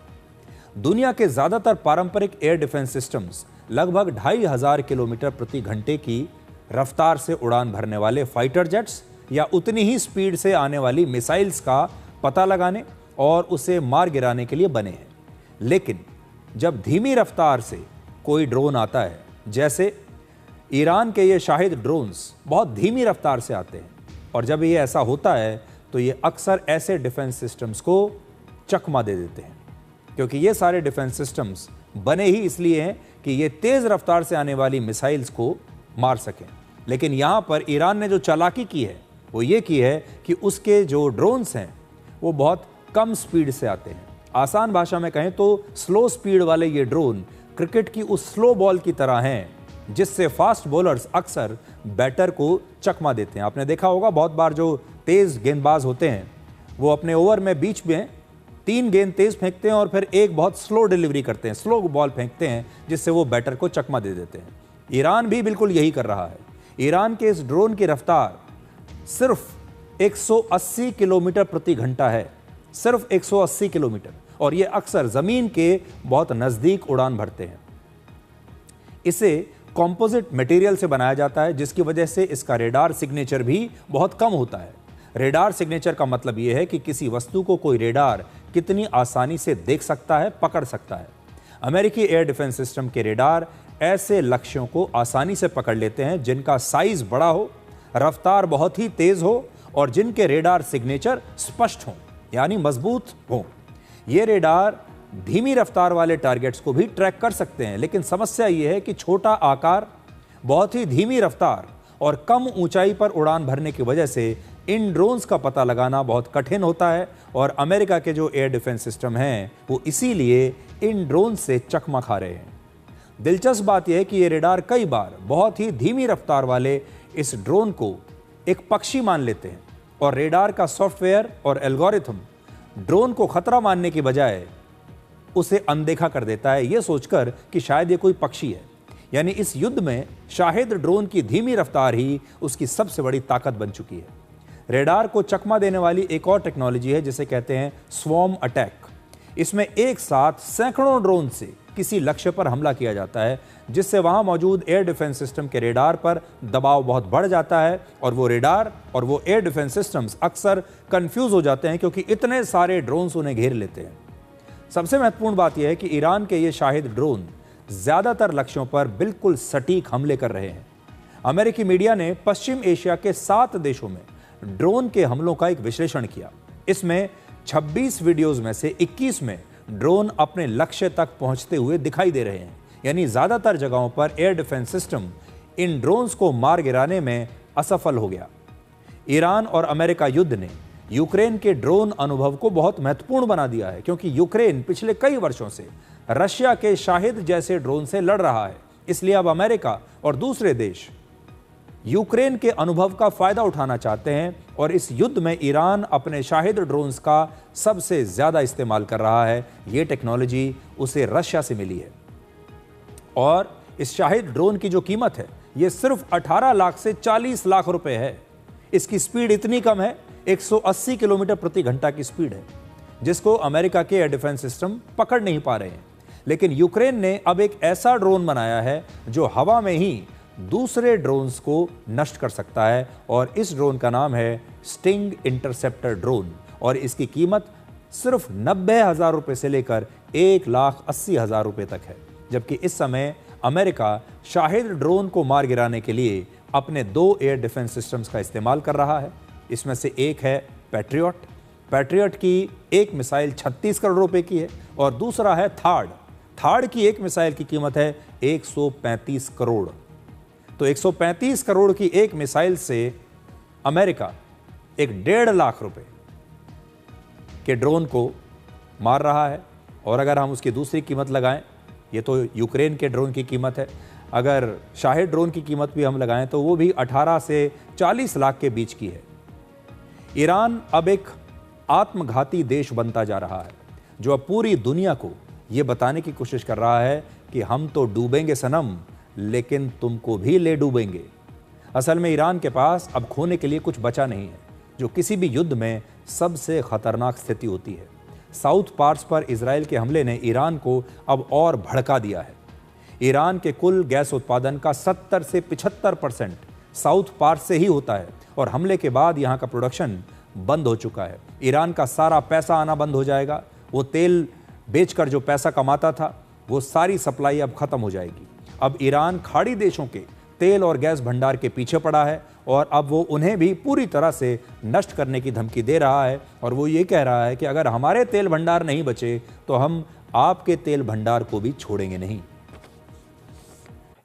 दुनिया के ज़्यादातर पारंपरिक एयर डिफेंस सिस्टम्स लगभग 2500 किलोमीटर प्रति घंटे की रफ्तार से उड़ान भरने वाले फाइटर जेट्स या उतनी ही स्पीड से आने वाली मिसाइल्स का पता लगाने और उसे मार गिराने के लिए बने हैं। लेकिन जब धीमी रफ्तार से कोई ड्रोन आता है, जैसे ईरान के ये शाहिद ड्रोन्स बहुत धीमी रफ्तार से आते हैं, और जब ये ऐसा होता है तो ये अक्सर ऐसे डिफेंस सिस्टम्स को चकमा दे देते हैं, क्योंकि ये सारे डिफेंस सिस्टम्स बने ही इसलिए हैं कि ये तेज़ रफ्तार से आने वाली मिसाइल्स को मार सकें। लेकिन यहाँ पर ईरान ने जो चालाकी की है वो ये की है कि उसके जो ड्रोन्स हैं वो बहुत कम स्पीड से आते हैं। आसान भाषा में कहें तो स्लो स्पीड वाले ये ड्रोन क्रिकेट की उस स्लो बॉल की तरह हैं जिससे फास्ट बॉलर्स अक्सर बैटर को चकमा देते हैं। आपने देखा होगा बहुत बार जो तेज़ गेंदबाज होते हैं वो अपने ओवर में बीच में 3 गेंद तेज़ फेंकते हैं और फिर एक बहुत स्लो डिलीवरी करते हैं, स्लो बॉल फेंकते हैं जिससे वो बैटर को चकमा दे देते हैं। ईरान भी बिल्कुल यही कर रहा है। ईरान के इस ड्रोन की रफ्तार सिर्फ 180 किलोमीटर प्रति घंटा है, सिर्फ 180 किलोमीटर, और ये अक्सर ज़मीन के बहुत नज़दीक उड़ान भरते हैं। इसे कॉम्पोजिट मटेरियल से बनाया जाता है जिसकी वजह से इसका रेडार सिग्नेचर भी बहुत कम होता है। रेडार सिग्नेचर का मतलब यह है कि किसी वस्तु को कोई रेडार कितनी आसानी से देख सकता है, पकड़ सकता है। अमेरिकी एयर डिफेंस सिस्टम के रेडार ऐसे लक्ष्यों को आसानी से पकड़ लेते हैं जिनका साइज बड़ा हो, रफ्तार बहुत ही तेज हो और जिनके रेडार सिग्नेचर स्पष्ट हों, यानी मजबूत हों। ये रेडार धीमी रफ्तार वाले टारगेट्स को भी ट्रैक कर सकते हैं, लेकिन समस्या यह है कि छोटा आकार, बहुत ही धीमी रफ्तार और कम ऊंचाई पर उड़ान भरने की वजह से इन ड्रोन्स का पता लगाना बहुत कठिन होता है और अमेरिका के जो एयर डिफेंस सिस्टम हैं वो इसीलिए इन ड्रोन से चकमा खा रहे हैं। दिलचस्प बात यह है कि ये रेडार कई बार बहुत ही धीमी रफ्तार वाले इस ड्रोन को एक पक्षी मान लेते हैं और रेडार का सॉफ्टवेयर और एल्गोरिथम ड्रोन को खतरा मानने की बजाय उसे अनदेखा कर देता है, ये सोचकर कि शायद ये कोई पक्षी है। यानी इस युद्ध में शाहिद ड्रोन की धीमी रफ्तार ही उसकी सबसे बड़ी ताकत बन चुकी है। रेडार को चकमा देने वाली एक और टेक्नोलॉजी है जिसे कहते हैं स्वॉर्म अटैक। इसमें एक साथ सैकड़ों ड्रोन से किसी लक्ष्य पर हमला किया जाता है, जिससे वहां मौजूद एयर डिफेंस सिस्टम के रेडार पर दबाव बहुत बढ़ जाता है और वो रेडार और वो एयर डिफेंस सिस्टम्स अक्सर कंफ्यूज हो जाते हैं क्योंकि इतने सारे ड्रोन्स उन्हें घेर लेते हैं। सबसे महत्वपूर्ण बात यह है कि ईरान के ये शाहिद ड्रोन ज्यादातर लक्ष्यों पर बिल्कुल सटीक हमले कर रहे हैं। अमेरिकी मीडिया ने पश्चिम एशिया के 7 देशों में ड्रोन के हमलों का एक विश्लेषण किया। इसमें 26 वीडियोज में से 21 में ड्रोन अपने लक्ष्य तक पहुंचते हुए दिखाई दे रहे हैं, यानी ज्यादातर जगहों पर air defence system in drones को मार गिराने में असफल हो गया। ईरान और अमेरिका युद्ध ने यूक्रेन के ड्रोन अनुभव को बहुत महत्वपूर्ण बना दिया है, क्योंकि यूक्रेन पिछले कई वर्षों से रशिया के शाहिद जैसे ड्रोन से लड़ रहा है। इसलिए अब अमेरिका और दूसरे देश यूक्रेन के अनुभव का फायदा उठाना चाहते हैं और इस युद्ध में ईरान अपने शाहिद ड्रोन्स का सबसे ज्यादा इस्तेमाल कर रहा है। यह टेक्नोलॉजी उसे रशिया से मिली है और इस शाहिद ड्रोन की जो कीमत है यह सिर्फ 18 लाख से 40 लाख रुपए है। इसकी स्पीड इतनी कम है, 180 किलोमीटर प्रति घंटा की स्पीड है, जिसको अमेरिका के एयर डिफेंस सिस्टम पकड़ नहीं पा रहे हैं। लेकिन यूक्रेन ने अब एक ऐसा ड्रोन बनाया है जो हवा में ही दूसरे ड्रोन्स को नष्ट कर सकता है और इस ड्रोन का नाम है स्टिंग इंटरसेप्टर ड्रोन और इसकी कीमत सिर्फ 90,000 रुपए से लेकर 1,80,000 रुपए तक है। जबकि इस समय अमेरिका शाहिद ड्रोन को मार गिराने के लिए अपने 2 एयर डिफेंस सिस्टम्स का इस्तेमाल कर रहा है। इसमें से एक है पैट्रियट। पैट्रियट की एक मिसाइल 36 करोड़ रुपए की है और दूसरा है थार्ड की एक मिसाइल की कीमत है 135 करोड़। तो 135 करोड़ की एक मिसाइल से अमेरिका एक 1.5 लाख रुपए के ड्रोन को मार रहा है। और अगर हम उसकी दूसरी कीमत लगाएं, ये तो यूक्रेन के ड्रोन की कीमत है, अगर शाहिद ड्रोन की कीमत भी हम लगाएं तो वो भी 18 से 40 लाख के बीच की है। ईरान अब एक आत्मघाती देश बनता जा रहा है जो अब पूरी दुनिया को ये बताने की कोशिश कर रहा है कि हम तो डूबेंगे सनम, लेकिन तुमको भी ले डूबेंगे। असल में ईरान के पास अब खोने के लिए कुछ बचा नहीं है, जो किसी भी युद्ध में सबसे खतरनाक स्थिति होती है। साउथ पार्स पर इजराइल के हमले ने ईरान को अब और भड़का दिया है। ईरान के कुल गैस उत्पादन का 70 से 75% साउथ पार्स से ही होता है और हमले के बाद यहाँ का प्रोडक्शन बंद हो चुका है। ईरान का सारा पैसा आना बंद हो जाएगा। वो तेल बेचकर जो पैसा कमाता था वो सारी सप्लाई अब खत्म हो जाएगी। अब ईरान खाड़ी देशों के तेल और गैस भंडार के पीछे पड़ा है और अब वो उन्हें भी पूरी तरह से नष्ट करने की धमकी दे रहा है और वो ये कह रहा है कि अगर हमारे तेल भंडार नहीं बचे तो हम आपके तेल भंडार को भी छोड़ेंगे नहीं।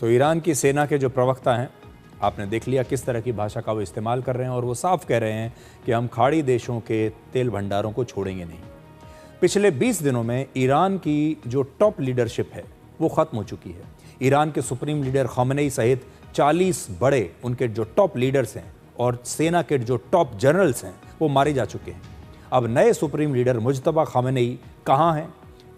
तो ईरान की सेना के जो प्रवक्ता हैं, आपने देख लिया किस तरह की भाषा का वो इस्तेमाल कर रहे हैं और वो साफ कह रहे हैं कि हम खाड़ी देशों के तेल भंडारों को छोड़ेंगे नहीं। पिछले 20 दिनों में ईरान की जो टॉप लीडरशिप है वो ख़त्म हो चुकी है। ईरान के सुप्रीम लीडर खामेनेई सहित 40 बड़े उनके जो टॉप लीडर्स हैं और सेना के जो टॉप जनरल्स हैं वो मारे जा चुके हैं। अब नए सुप्रीम लीडर मुज्तबा खामेनेई कहाँ हैं,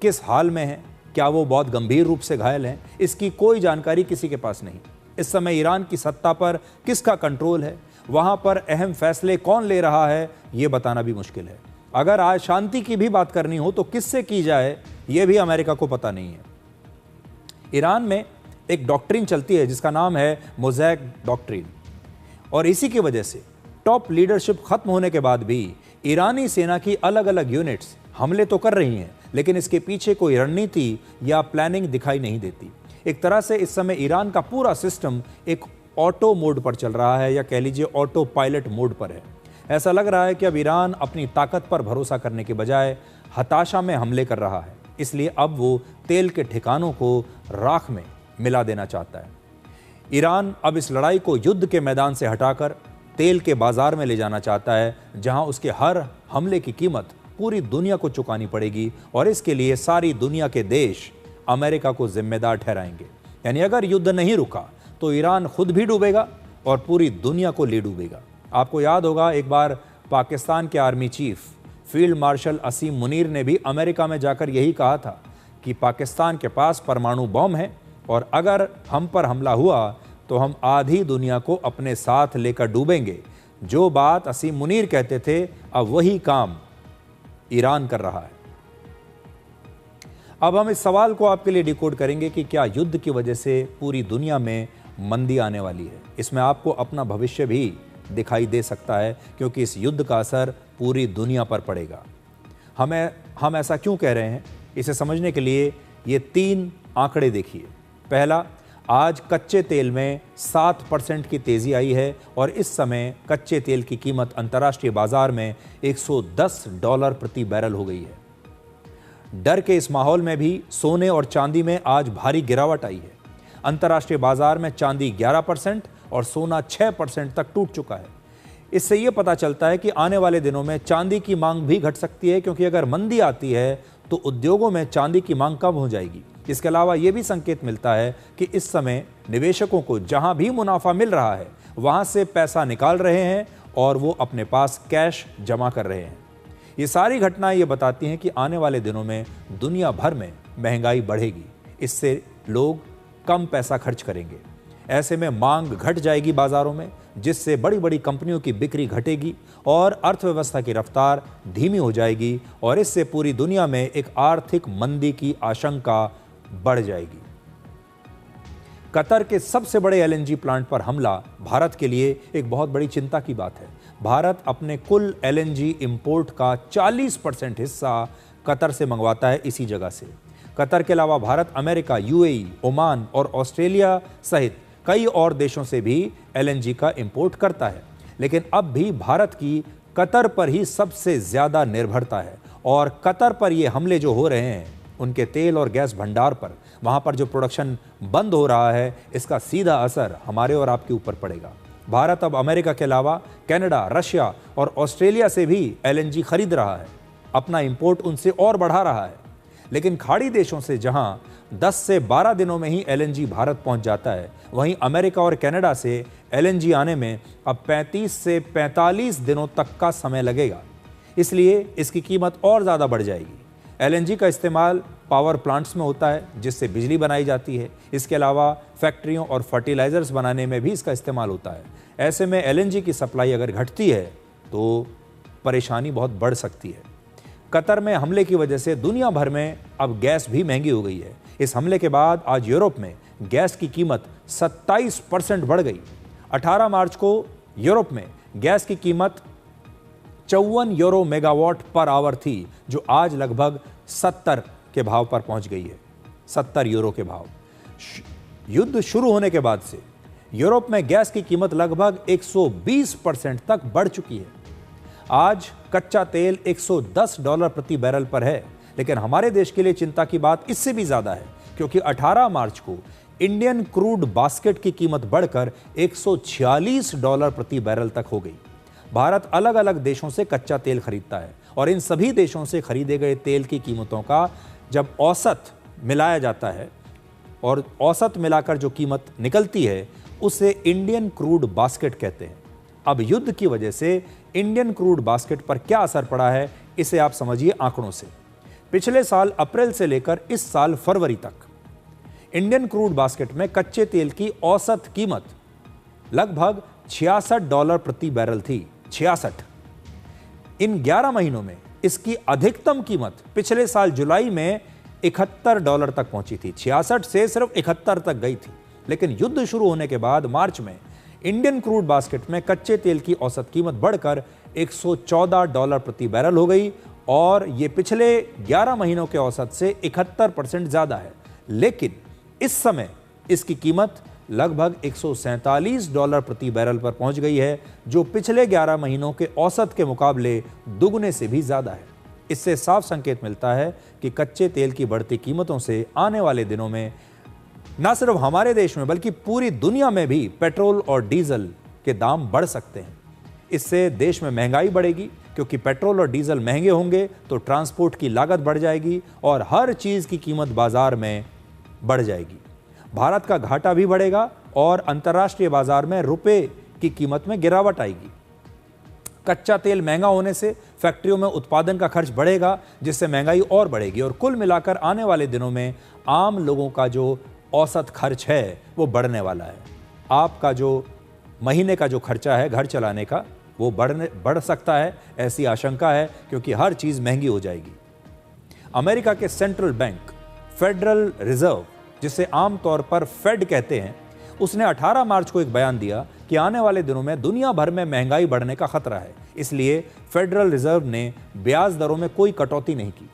किस हाल में हैं, क्या वो बहुत गंभीर रूप से घायल हैं, इसकी कोई जानकारी किसी के पास नहीं। इस समय ईरान की सत्ता पर किसका कंट्रोल है, वहाँ पर अहम फैसले कौन ले रहा है, ये बताना भी मुश्किल है। अगर आज शांति की भी बात करनी हो तो किससे की जाए, ये भी अमेरिका को पता नहीं है। ईरान में एक डॉक्ट्रिन चलती है जिसका नाम है मोज़ैक डॉक्ट्रिन और इसी की वजह से टॉप लीडरशिप खत्म होने के बाद भी ईरानी सेना की अलग अलग यूनिट्स हमले तो कर रही हैं, लेकिन इसके पीछे कोई रणनीति या प्लानिंग दिखाई नहीं देती। एक तरह से इस समय ईरान का पूरा सिस्टम एक ऑटो मोड पर चल रहा है या कह लीजिए ऑटो पायलट मोड पर है। ऐसा लग रहा है कि अब ईरान अपनी ताकत पर भरोसा करने के बजाय हताशा में हमले कर रहा है, इसलिए अब वो तेल के ठिकानों को राख में मिला देना चाहता है। ईरान अब इस लड़ाई को युद्ध के मैदान से हटाकर तेल के बाजार में ले जाना चाहता है, जहां उसके हर हमले की कीमत पूरी दुनिया को चुकानी पड़ेगी और इसके लिए सारी दुनिया के देश अमेरिका को जिम्मेदार ठहराएंगे। यानी अगर युद्ध नहीं रुका तो ईरान खुद भी डूबेगा और पूरी दुनिया को ले डूबेगा। आपको याद होगा एक बार पाकिस्तान के आर्मी चीफ फील्ड मार्शल असीम मुनीर ने भी अमेरिका में जाकर यही कहा था कि पाकिस्तान के पास परमाणु बम है और अगर हम पर हमला हुआ तो हम आधी दुनिया को अपने साथ लेकर डूबेंगे। जो बात असीम मुनीर कहते थे, अब वही काम ईरान कर रहा है। अब हम इस सवाल को आपके लिए डिकोड करेंगे कि क्या युद्ध की वजह से पूरी दुनिया में मंदी आने वाली है। इसमें आपको अपना भविष्य भी दिखाई दे सकता है, क्योंकि इस युद्ध का असर पूरी दुनिया पर पड़ेगा। हम ऐसा क्यों कह रहे हैं, इसे समझने के लिए ये 3 आंकड़े देखिए। पहला, आज कच्चे तेल में 7% की तेजी आई है और इस समय कच्चे तेल की कीमत अंतर्राष्ट्रीय बाजार में $110 प्रति बैरल हो गई है। डर के इस माहौल में भी सोने और चांदी में आज भारी गिरावट आई है। अंतर्राष्ट्रीय बाजार में चांदी 11% और सोना 6% तक टूट चुका है। इससे यह पता चलता है कि आने वाले दिनों में चांदी की मांग भी घट सकती है, क्योंकि अगर मंदी आती है तो उद्योगों में चांदी की मांग कम हो जाएगी। इसके अलावा यह भी संकेत मिलता है कि इस समय निवेशकों को जहां भी मुनाफा मिल रहा है वहां से पैसा निकाल रहे हैं और वो अपने पास कैश जमा कर रहे हैं। ये सारी घटनाएं ये बताती हैं कि आने वाले दिनों में दुनिया भर में महंगाई बढ़ेगी। इससे लोग कम पैसा खर्च करेंगे। ऐसे में मांग घट जाएगी बाजारों में, जिससे बड़ी बड़ी कंपनियों की बिक्री घटेगी और अर्थव्यवस्था की रफ्तार धीमी हो जाएगी और इससे पूरी दुनिया में एक आर्थिक मंदी की आशंका बढ़ जाएगी। कतर के सबसे बड़े एलएनजी प्लांट पर हमला भारत के लिए एक बहुत बड़ी चिंता की बात है। भारत अपने कुल एलएनजी इंपोर्ट का 40% हिस्सा कतर से मंगवाता है इसी जगह से। कतर के अलावा भारत अमेरिका, यूएई, ओमान और ऑस्ट्रेलिया सहित कई और देशों से भी एलएनजी का इंपोर्ट करता है। लेकिन अब भी भारत की कतर पर ही सबसे ज्यादा निर्भरता है और कतर पर ये हमले जो हो रहे हैं उनके तेल और गैस भंडार पर, वहां पर जो प्रोडक्शन बंद हो रहा है, इसका सीधा असर हमारे और आपके ऊपर पड़ेगा। भारत अब अमेरिका के अलावा कनाडा, रशिया और ऑस्ट्रेलिया से भी एलएनजी खरीद रहा है, अपना इंपोर्ट उनसे और बढ़ा रहा है। लेकिन खाड़ी देशों से जहां 10 से 12 दिनों में ही एलएनजी भारत पहुंच जाता है, वहीं अमेरिका और कनाडा से एलएनजी आने में अब 35 से 45 दिनों तक का समय लगेगा। इसलिए इसकी कीमत और ज़्यादा बढ़ जाएगी। एलएनजी का इस्तेमाल पावर प्लांट्स में होता है, जिससे बिजली बनाई जाती है। इसके अलावा फैक्ट्रियों और फर्टिलाइजर्स बनाने में भी इसका इस्तेमाल होता है। ऐसे में एलएनजी की सप्लाई अगर घटती है तो परेशानी बहुत बढ़ सकती है। कतर में हमले की वजह से दुनिया भर में अब गैस भी महंगी हो गई है। इस हमले के बाद आज यूरोप में गैस की कीमत 27% बढ़ गई। 18 मार्च को यूरोप में गैस की कीमत 54 यूरो मेगावाट पर आवर थी, जो आज लगभग 70 के भाव पर पहुंच गई है। 70 यूरो के भाव। युद्ध शुरू होने के बाद से यूरोप में गैस की कीमत लगभग 120% तक बढ़ चुकी है। आज कच्चा तेल $110 प्रति बैरल पर है। लेकिन हमारे देश के लिए चिंता की बात इससे भी ज्यादा है, क्योंकि 18 मार्च को इंडियन क्रूड बास्केट की कीमत बढ़कर $146 प्रति बैरल तक हो गई। भारत अलग अलग देशों से कच्चा तेल खरीदता है और इन सभी देशों से खरीदे गए तेल की कीमतों का जब औसत मिलाया जाता है और औसत मिलाकर जो कीमत निकलती है उसे इंडियन क्रूड बास्केट कहते हैं। अब युद्ध की वजह से इंडियन क्रूड बास्केट पर क्या असर पड़ा है, इसे आप समझिए आंकड़ों से। पिछले साल अप्रैल से लेकर इस साल फरवरी तक इंडियन क्रूड बास्केट में कच्चे तेल की औसत कीमत लगभग $66 प्रति बैरल थी। 66। इन 11 महीनों में इसकी अधिकतम कीमत पिछले साल जुलाई में $71 तक पहुंची थी। 66 से सिर्फ 71 तक गई थी। लेकिन युद्ध शुरू होने के बाद मार्च में इंडियन क्रूड बास्केट में कच्चे तेल की औसत कीमत बढ़कर $114 प्रति बैरल हो गई और यह पिछले 11 महीनों के औसत से 71% ज्यादा है। लेकिन इस समय इसकी कीमत लगभग $147 प्रति बैरल पर पहुंच गई है, जो पिछले 11 महीनों के औसत के मुकाबले दुगने से भी ज्यादा है। इससे साफ संकेत मिलता है कि कच्चे तेल की बढ़ती कीमतों से आने वाले दिनों में न सिर्फ हमारे देश में बल्कि पूरी दुनिया में भी पेट्रोल और डीजल के दाम बढ़ सकते हैं। इससे देश में महंगाई बढ़ेगी, क्योंकि पेट्रोल और डीजल महंगे होंगे तो ट्रांसपोर्ट की लागत बढ़ जाएगी और हर चीज़ की कीमत बाजार में बढ़ जाएगी। भारत का घाटा भी बढ़ेगा और अंतर्राष्ट्रीय बाजार में रुपए की कीमत में गिरावट आएगी। कच्चा तेल महंगा होने से फैक्ट्रियों में उत्पादन का खर्च बढ़ेगा, जिससे महंगाई और बढ़ेगी और कुल मिलाकर आने वाले दिनों में आम लोगों का जो औसत खर्च है वो बढ़ने वाला है। आपका जो महीने का जो खर्चा है घर चलाने का वो बढ़ सकता है, ऐसी आशंका है, क्योंकि हर चीज़ महंगी हो जाएगी। अमेरिका के सेंट्रल बैंक फेडरल रिजर्व, जिसे आमतौर पर फेड कहते हैं, उसने 18 मार्च को एक बयान दिया कि आने वाले दिनों में दुनिया भर में महंगाई बढ़ने का खतरा है। इसलिए फेडरल रिजर्व ने ब्याज दरों में कोई कटौती नहीं की।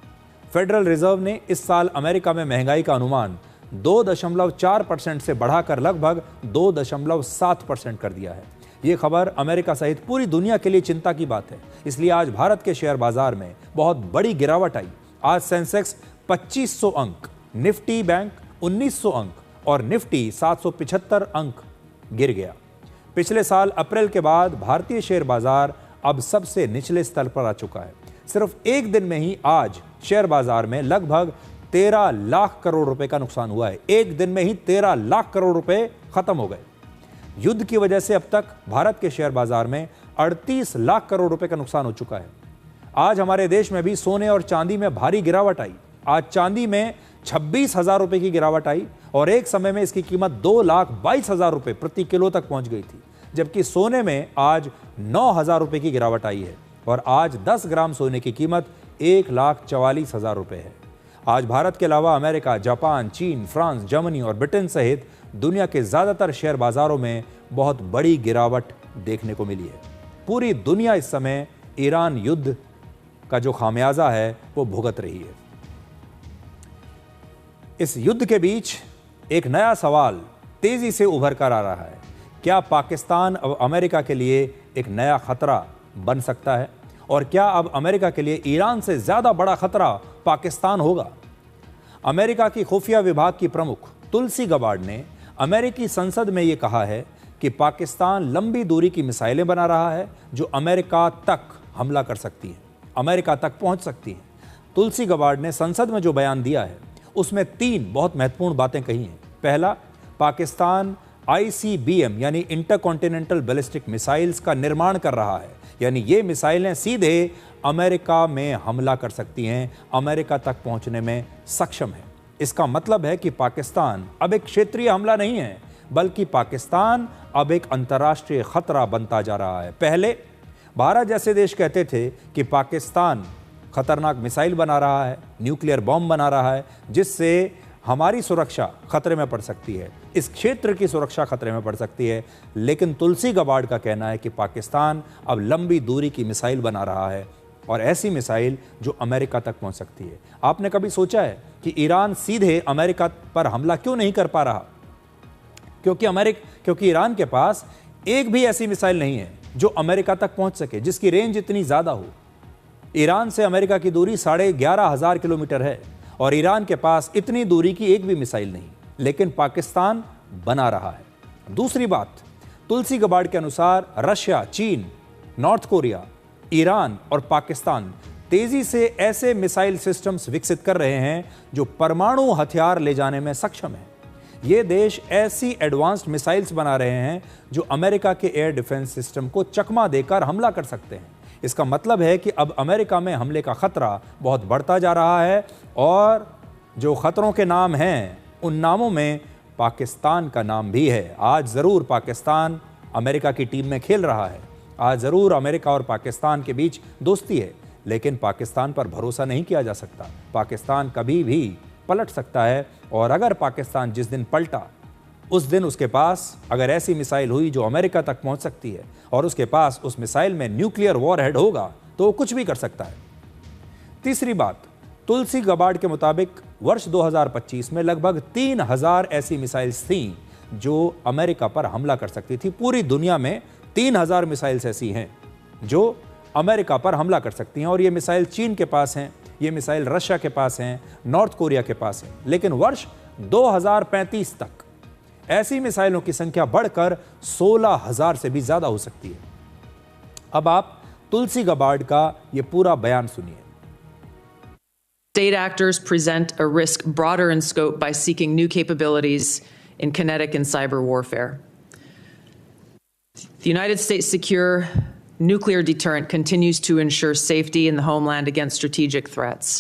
फेडरल रिजर्व ने इस साल अमेरिका में महंगाई का अनुमान 2.4% से बढ़ाकर लगभग 2.7% कर दिया है। ये खबर अमेरिका सहित पूरी दुनिया के लिए चिंता की बात है। इसलिए आज भारत के शेयर बाजार में बहुत बड़ी गिरावट आई। आज सेंसेक्स 2500 अंक, निफ्टी बैंक 1900 अंक और निफ्टी 775 अंक गिर गया। पिछले साल अप्रैल के बाद भारतीय शेयर बाजार अब सबसे निचले स्तर पर आ चुका है। सिर्फ एक दिन में ही आज शेयर बाजार में लगभग 13 लाख करोड़ रुपए का नुकसान हुआ है। एक दिन में ही 13 लाख करोड़ रुपए खत्म हो गए। युद्ध की वजह से अब तक भारत के शेयर बाजार में 38 लाख करोड़ रुपए का नुकसान हो चुका है। आज हमारे देश में भी सोने और चांदी में भारी गिरावट आई। आज चांदी में 26,000 रुपए की गिरावट आई और एक समय में इसकी कीमत 2,22,000 रुपए प्रति किलो तक पहुंच गई थी, जबकि सोने में आज 9,000 रुपए की गिरावट आई है और आज 10 ग्राम सोने की कीमत 1,44,000 रुपए है। आज भारत के अलावा अमेरिका, जापान, चीन, फ्रांस, जर्मनी और ब्रिटेन सहित दुनिया के ज़्यादातर शेयर बाजारों में बहुत बड़ी गिरावट देखने को मिली है। पूरी दुनिया इस समय ईरान युद्ध का जो खामियाजा है वो भुगत रही है। इस युद्ध के बीच एक नया सवाल तेजी से उभर कर आ रहा है। क्या पाकिस्तान अब अमेरिका के लिए एक नया खतरा बन सकता है? और क्या अब अमेरिका के लिए ईरान से ज्यादा बड़ा खतरा पाकिस्तान होगा? अमेरिका की खुफिया विभाग की प्रमुख तुलसी गबार्ड ने अमेरिकी संसद में यह कहा है कि पाकिस्तान लंबी दूरी की मिसाइलें बना रहा है जो अमेरिका तक हमला कर सकती हैं, अमेरिका तक पहुंच सकती हैं। तुलसी गबार्ड ने संसद में जो बयान दिया है उसमें 3 बहुत महत्वपूर्ण बातें कही हैं। पहला, पाकिस्तान ICBM यानी इंटरकॉन्टिनेंटल बैलिस्टिक मिसाइल्स का निर्माण कर रहा है, यानी ये मिसाइलें सीधे अमेरिका में हमला कर सकती हैं, अमेरिका तक पहुंचने में सक्षम है। इसका मतलब है कि पाकिस्तान अब एक क्षेत्रीय हमला नहीं है, बल्कि पाकिस्तान अब एक अंतर्राष्ट्रीय खतरा बनता जा रहा है। पहले भारत जैसे देश कहते थे कि पाकिस्तान खतरनाक मिसाइल बना रहा है, न्यूक्लियर बॉम्ब बना रहा है, जिससे हमारी सुरक्षा खतरे में पड़ सकती है, इस क्षेत्र की सुरक्षा खतरे में पड़ सकती है। लेकिन तुलसी गबार्ड का कहना है कि पाकिस्तान अब लंबी दूरी की मिसाइल बना रहा है और ऐसी मिसाइल जो अमेरिका तक पहुंच सकती है। आपने कभी सोचा है कि ईरान सीधे अमेरिका पर हमला क्यों नहीं कर पा रहा? क्योंकि ईरान के पास एक भी ऐसी मिसाइल नहीं है जो अमेरिका तक पहुंच सके, जिसकी रेंज इतनी ज्यादा हो। ईरान से अमेरिका की दूरी 11,500 किलोमीटर है और ईरान के पास इतनी दूरी की एक भी मिसाइल नहीं, लेकिन पाकिस्तान बना रहा है। दूसरी बात, तुलसी गबार्ड के अनुसार रशिया, चीन, नॉर्थ कोरिया, ईरान और पाकिस्तान तेजी से ऐसे मिसाइल सिस्टम्स विकसित कर रहे हैं जो परमाणु हथियार ले जाने में सक्षम है। ये देश ऐसी एडवांस्ड मिसाइल्स बना रहे हैं जो अमेरिका के एयर डिफेंस सिस्टम को चकमा देकर हमला कर सकते हैं। इसका मतलब है कि अब अमेरिका में हमले का खतरा बहुत बढ़ता जा रहा है और जो खतरों के नाम हैं उन नामों में पाकिस्तान का नाम भी है। आज ज़रूर पाकिस्तान अमेरिका की टीम में खेल रहा है, आज ज़रूर अमेरिका और पाकिस्तान के बीच दोस्ती है, लेकिन पाकिस्तान पर भरोसा नहीं किया जा सकता। पाकिस्तान कभी भी पलट सकता है और अगर पाकिस्तान जिस दिन पलटा उस दिन उसके पास अगर ऐसी मिसाइल हुई जो अमेरिका तक पहुंच सकती है और उसके पास उस मिसाइल में न्यूक्लियर वॉरहेड होगा तो वो कुछ भी कर सकता है। तीसरी बात, तुलसी गबार्ड के मुताबिक वर्ष 2025 में लगभग 3,000 ऐसी मिसाइल्स थीं जो अमेरिका पर हमला कर सकती थी। पूरी दुनिया में 3,000 मिसाइल्स ऐसी हैं जो अमेरिका पर हमला कर सकती हैं और ये मिसाइल चीन के पास हैं, ये मिसाइल रशिया के पास हैं, नॉर्थ कोरिया के पास हैं। लेकिन वर्ष 2035 तक ऐसी मिसाइलों की संख्या बढ़कर 16,000 से भी ज्यादा हो सकती है। अब आप तुलसी गबार्ड का ये पूरा बयान सुनिए।
State actors present a risk broader in scope by seeking new capabilities in kinetic and cyber warfare. The United States' secure nuclear deterrent continues to ensure safety in the homeland against strategic threats.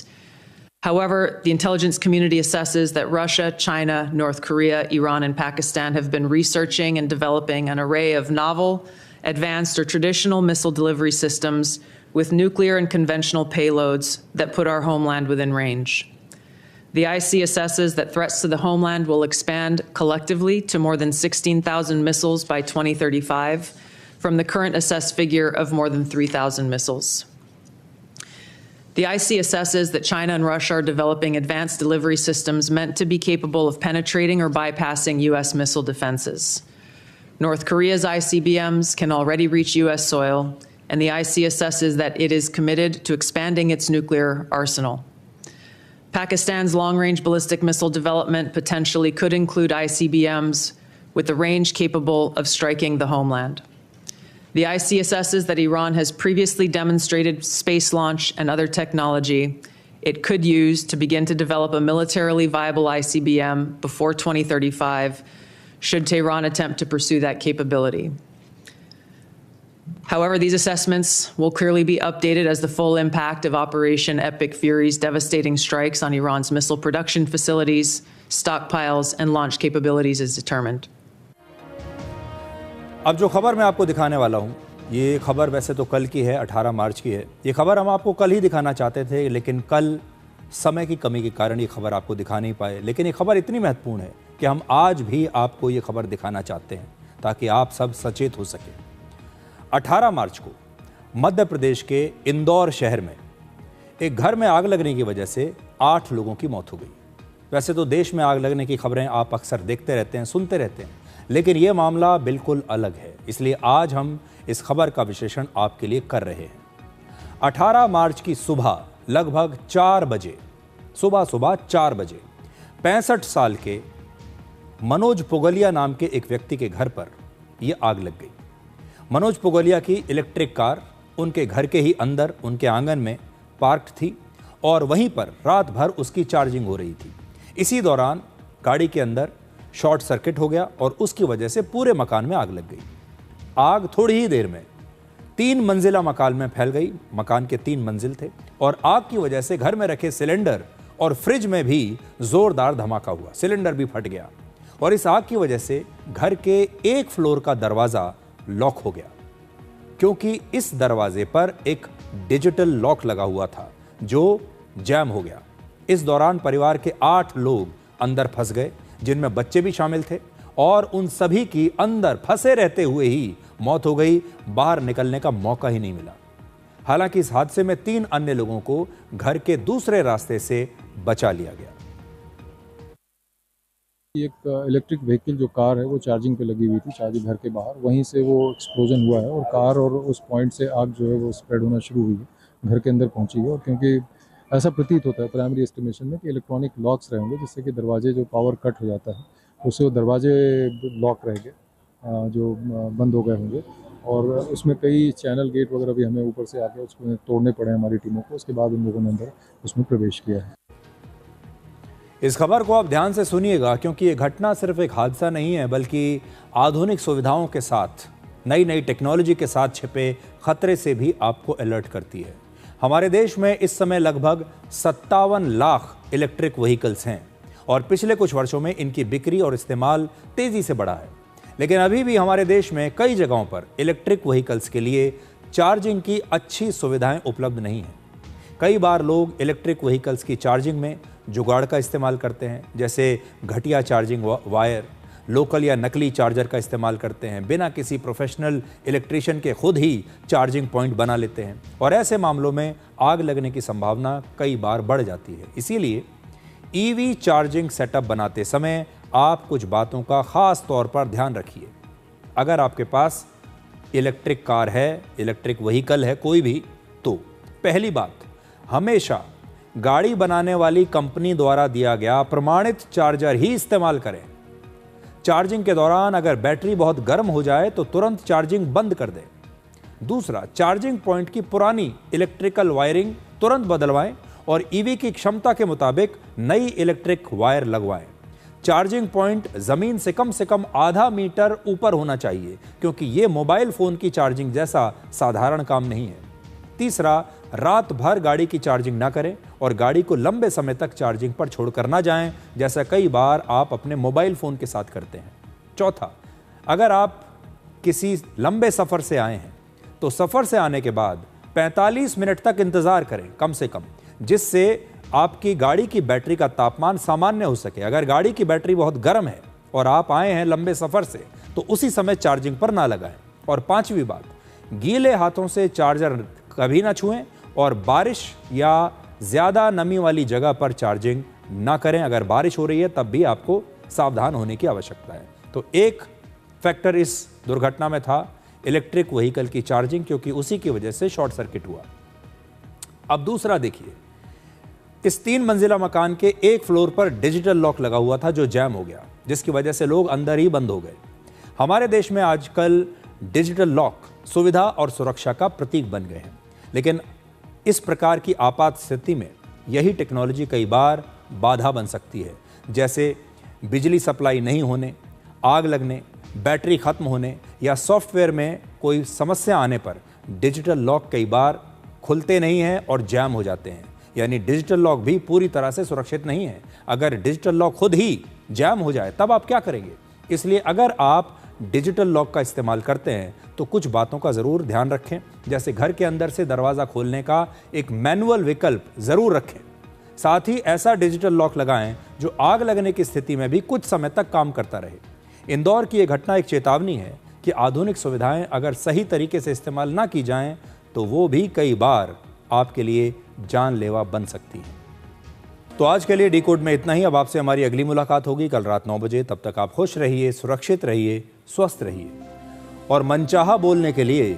However, the intelligence community assesses that Russia, China, North Korea, Iran, and Pakistan have been researching and developing an array of novel, advanced, or traditional missile delivery systems with nuclear and conventional payloads that put our homeland within range. The IC assesses that threats to the homeland will expand collectively to more than 16,000 missiles by 2035, from the current assessed figure of more than 3,000 missiles. The IC assesses that China and Russia are developing advanced delivery systems meant to be capable of penetrating or bypassing U.S. missile defenses. North Korea's ICBMs can already reach U.S. soil, and the IC assesses that it is committed to expanding its nuclear arsenal. Pakistan's long-range ballistic missile development potentially could include ICBMs with the range capable of striking the homeland. The IC assesses that Iran has previously demonstrated space launch and other technology it could use to begin to develop a militarily viable ICBM before 2035, should Tehran attempt to pursue that capability. However, these assessments will clearly be updated as the full impact of Operation Epic Fury's devastating strikes on Iran's missile production facilities, stockpiles, and launch capabilities is determined.
अब जो खबर मैं आपको दिखाने वाला हूं, ये खबर वैसे तो कल की है, 18 मार्च की है। ये खबर हम आपको कल ही दिखाना चाहते थे, लेकिन कल समय की कमी के कारण ये खबर आपको दिखा नहीं पाए। लेकिन ये खबर इतनी महत्वपूर्ण है कि हम आज भी आपको ये खबर दिखाना चाहते हैं, ताकि आप सब सचेत हो सकें। 18 मार्च को मध्य प्रदेश के इंदौर शहर में एक घर में आग लगने की वजह से 8 लोगों की मौत हो गई। वैसे तो देश में आग लगने की खबरें आप अक्सर देखते रहते हैं, सुनते रहते हैं, लेकिन यह मामला बिल्कुल अलग है। इसलिए आज हम इस खबर का विश्लेषण आपके लिए कर रहे हैं। 18 मार्च की सुबह लगभग 4 बजे, सुबह 4 बजे 65 साल के मनोज पुगलिया नाम के एक व्यक्ति के घर पर यह आग लग गई। मनोज पुगलिया की इलेक्ट्रिक कार उनके घर के ही अंदर उनके आंगन में पार्क्ड थी और वहीं पर रात भर उसकी चार्जिंग हो रही थी। इसी दौरान गाड़ी के अंदर शॉर्ट सर्किट हो गया और उसकी वजह से पूरे मकान में आग लग गई। आग थोड़ी ही देर में 3 मंजिला मकान में फैल गई। मकान के 3 मंजिल थे और आग की वजह से घर में रखे सिलेंडर और फ्रिज में भी जोरदार धमाका हुआ। सिलेंडर भी फट गया और इस आग की वजह से घर के एक फ्लोर का दरवाजा लॉक हो गया, क्योंकि इस दरवाजे पर एक डिजिटल लॉक लगा हुआ था जो जैम हो गया। इस दौरान परिवार के 8 लोग अंदर फंस गए, जिनमें बच्चे भी शामिल थे, और उन सभी की अंदर फंसे रहते हुए ही मौत हो गई। बाहर निकलने का मौका ही नहीं मिला। हालांकि इस हादसे में 3 अन्य लोगों को घर के दूसरे रास्ते से बचा लिया गया।
एक इलेक्ट्रिक व्हीकल जो कार है वो चार्जिंग पे लगी हुई थी, चार्जिंग घर के बाहर, वहीं से वो एक्सप्लोजन हुआ है और कार और उस पॉइंट से आग जो है वो स्प्रेड होना शुरू हुई है, घर के अंदर पहुंची है। और क्योंकि ऐसा प्रतीत होता है प्राइमरी एस्टिमेशन में कि इलेक्ट्रॉनिक लॉक्स रहेंगे, जिससे कि दरवाजे जो पावर कट हो जाता है उससे वो दरवाजे लॉक रहेंगे जो बंद हो गए होंगे, और उसमें कई चैनल गेट वगैरह भी हमें ऊपर से आके उसको तोड़ने पड़े हमारी टीमों को। उसके बाद उन लोगों ने अंदर उसमें प्रवेश किया है।
इस खबर को आप ध्यान से सुनिएगा, क्योंकि ये घटना सिर्फ एक हादसा नहीं है, बल्कि आधुनिक सुविधाओं के साथ, नई नई टेक्नोलॉजी के साथ छिपे खतरे से भी आपको अलर्ट करती है। हमारे देश में इस समय लगभग 57 लाख इलेक्ट्रिक व्हीकल्स हैं और पिछले कुछ वर्षों में इनकी बिक्री और इस्तेमाल तेजी से बढ़ा है। लेकिन अभी भी हमारे देश में कई जगहों पर इलेक्ट्रिक व्हीकल्स के लिए चार्जिंग की अच्छी सुविधाएं उपलब्ध नहीं हैं। कई बार लोग इलेक्ट्रिक व्हीकल्स की चार्जिंग में जुगाड़ का इस्तेमाल करते हैं, जैसे घटिया चार्जिंग वायर, लोकल या नकली चार्जर का इस्तेमाल करते हैं, बिना किसी प्रोफेशनल इलेक्ट्रिशियन के खुद ही चार्जिंग पॉइंट बना लेते हैं, और ऐसे मामलों में आग लगने की संभावना कई बार बढ़ जाती है। इसीलिए ईवी चार्जिंग सेटअप बनाते समय आप कुछ बातों का खास तौर पर ध्यान रखिए। अगर आपके पास इलेक्ट्रिक कार है, इलेक्ट्रिक व्हीकल है कोई भी, तो पहली बात, हमेशा गाड़ी बनाने वाली कंपनी द्वारा दिया गया प्रमाणित चार्जर ही इस्तेमाल करें। चार्जिंग के दौरान अगर बैटरी बहुत गर्म हो जाए तो तुरंत चार्जिंग बंद कर दें। दूसरा, चार्जिंग पॉइंट की पुरानी इलेक्ट्रिकल वायरिंग तुरंत बदलवाएं और ईवी की क्षमता के मुताबिक नई इलेक्ट्रिक वायर लगवाएं। चार्जिंग पॉइंट जमीन से कम आधा मीटर ऊपर होना चाहिए, क्योंकि यह मोबाइल फोन की चार्जिंग जैसा साधारण काम नहीं है। तीसरा, रात भर गाड़ी की चार्जिंग ना करें और गाड़ी को लंबे समय तक चार्जिंग पर छोड़कर ना जाएं, जैसा कई बार आप अपने मोबाइल फोन के साथ करते हैं। चौथा, अगर आप किसी लंबे सफर से आए हैं तो सफर से आने के बाद 45 मिनट तक इंतजार करें कम से कम, जिससे आपकी गाड़ी की बैटरी का तापमान सामान्य हो सके। अगर गाड़ी की बैटरी बहुत गर्म है और आप आए हैं लंबे सफर से तो उसी समय चार्जिंग पर ना लगाएं। और पांचवी बात, गीले हाथों से चार्जर कभी ना छुएं और बारिश या ज्यादा नमी वाली जगह पर चार्जिंग ना करें। अगर बारिश हो रही है तब भी आपको सावधान होने की आवश्यकता है। तो एक फैक्टर इस दुर्घटना में था इलेक्ट्रिक व्हीकल की चार्जिंग, क्योंकि उसी की वजह से शॉर्ट सर्किट हुआ। अब दूसरा देखिए, इस 3 मंजिला मकान के एक फ्लोर पर डिजिटल लॉक लगा हुआ था जो जैम हो गया, जिसकी वजह से लोग अंदर ही बंद हो गए। हमारे देश में आजकल डिजिटल लॉक सुविधा और सुरक्षा का प्रतीक बन गए हैं, लेकिन इस प्रकार की आपात स्थिति में यही टेक्नोलॉजी कई बार बाधा बन सकती है, जैसे बिजली सप्लाई नहीं होने, आग लगने, बैटरी खत्म होने या सॉफ्टवेयर में कोई समस्या आने पर डिजिटल लॉक कई बार खुलते नहीं हैं और जैम हो जाते हैं। यानी डिजिटल लॉक भी पूरी तरह से सुरक्षित नहीं है। अगर डिजिटल लॉक खुद ही जैम हो जाए तब आप क्या करेंगे? इसलिए अगर आप डिजिटल लॉक का इस्तेमाल करते हैं तो कुछ बातों का ज़रूर ध्यान रखें, जैसे घर के अंदर से दरवाज़ा खोलने का एक मैनुअल विकल्प ज़रूर रखें। साथ ही ऐसा डिजिटल लॉक लगाएं जो आग लगने की स्थिति में भी कुछ समय तक काम करता रहे। इंदौर की यह घटना एक चेतावनी है कि आधुनिक सुविधाएं अगर सही तरीके से इस्तेमाल ना की जाएं तो वो भी कई बार आपके लिए जानलेवा बन सकती हैं। तो आज के लिए डिकोड में इतना ही। अब आपसे हमारी अगली मुलाकात होगी कल रात 9 बजे। तब तक आप खुश रहिए, सुरक्षित रहिए, स्वस्थ रहिए और मनचाहा बोलने के लिए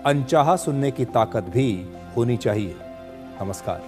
अनचाहा सुनने की ताकत भी होनी चाहिए। नमस्कार।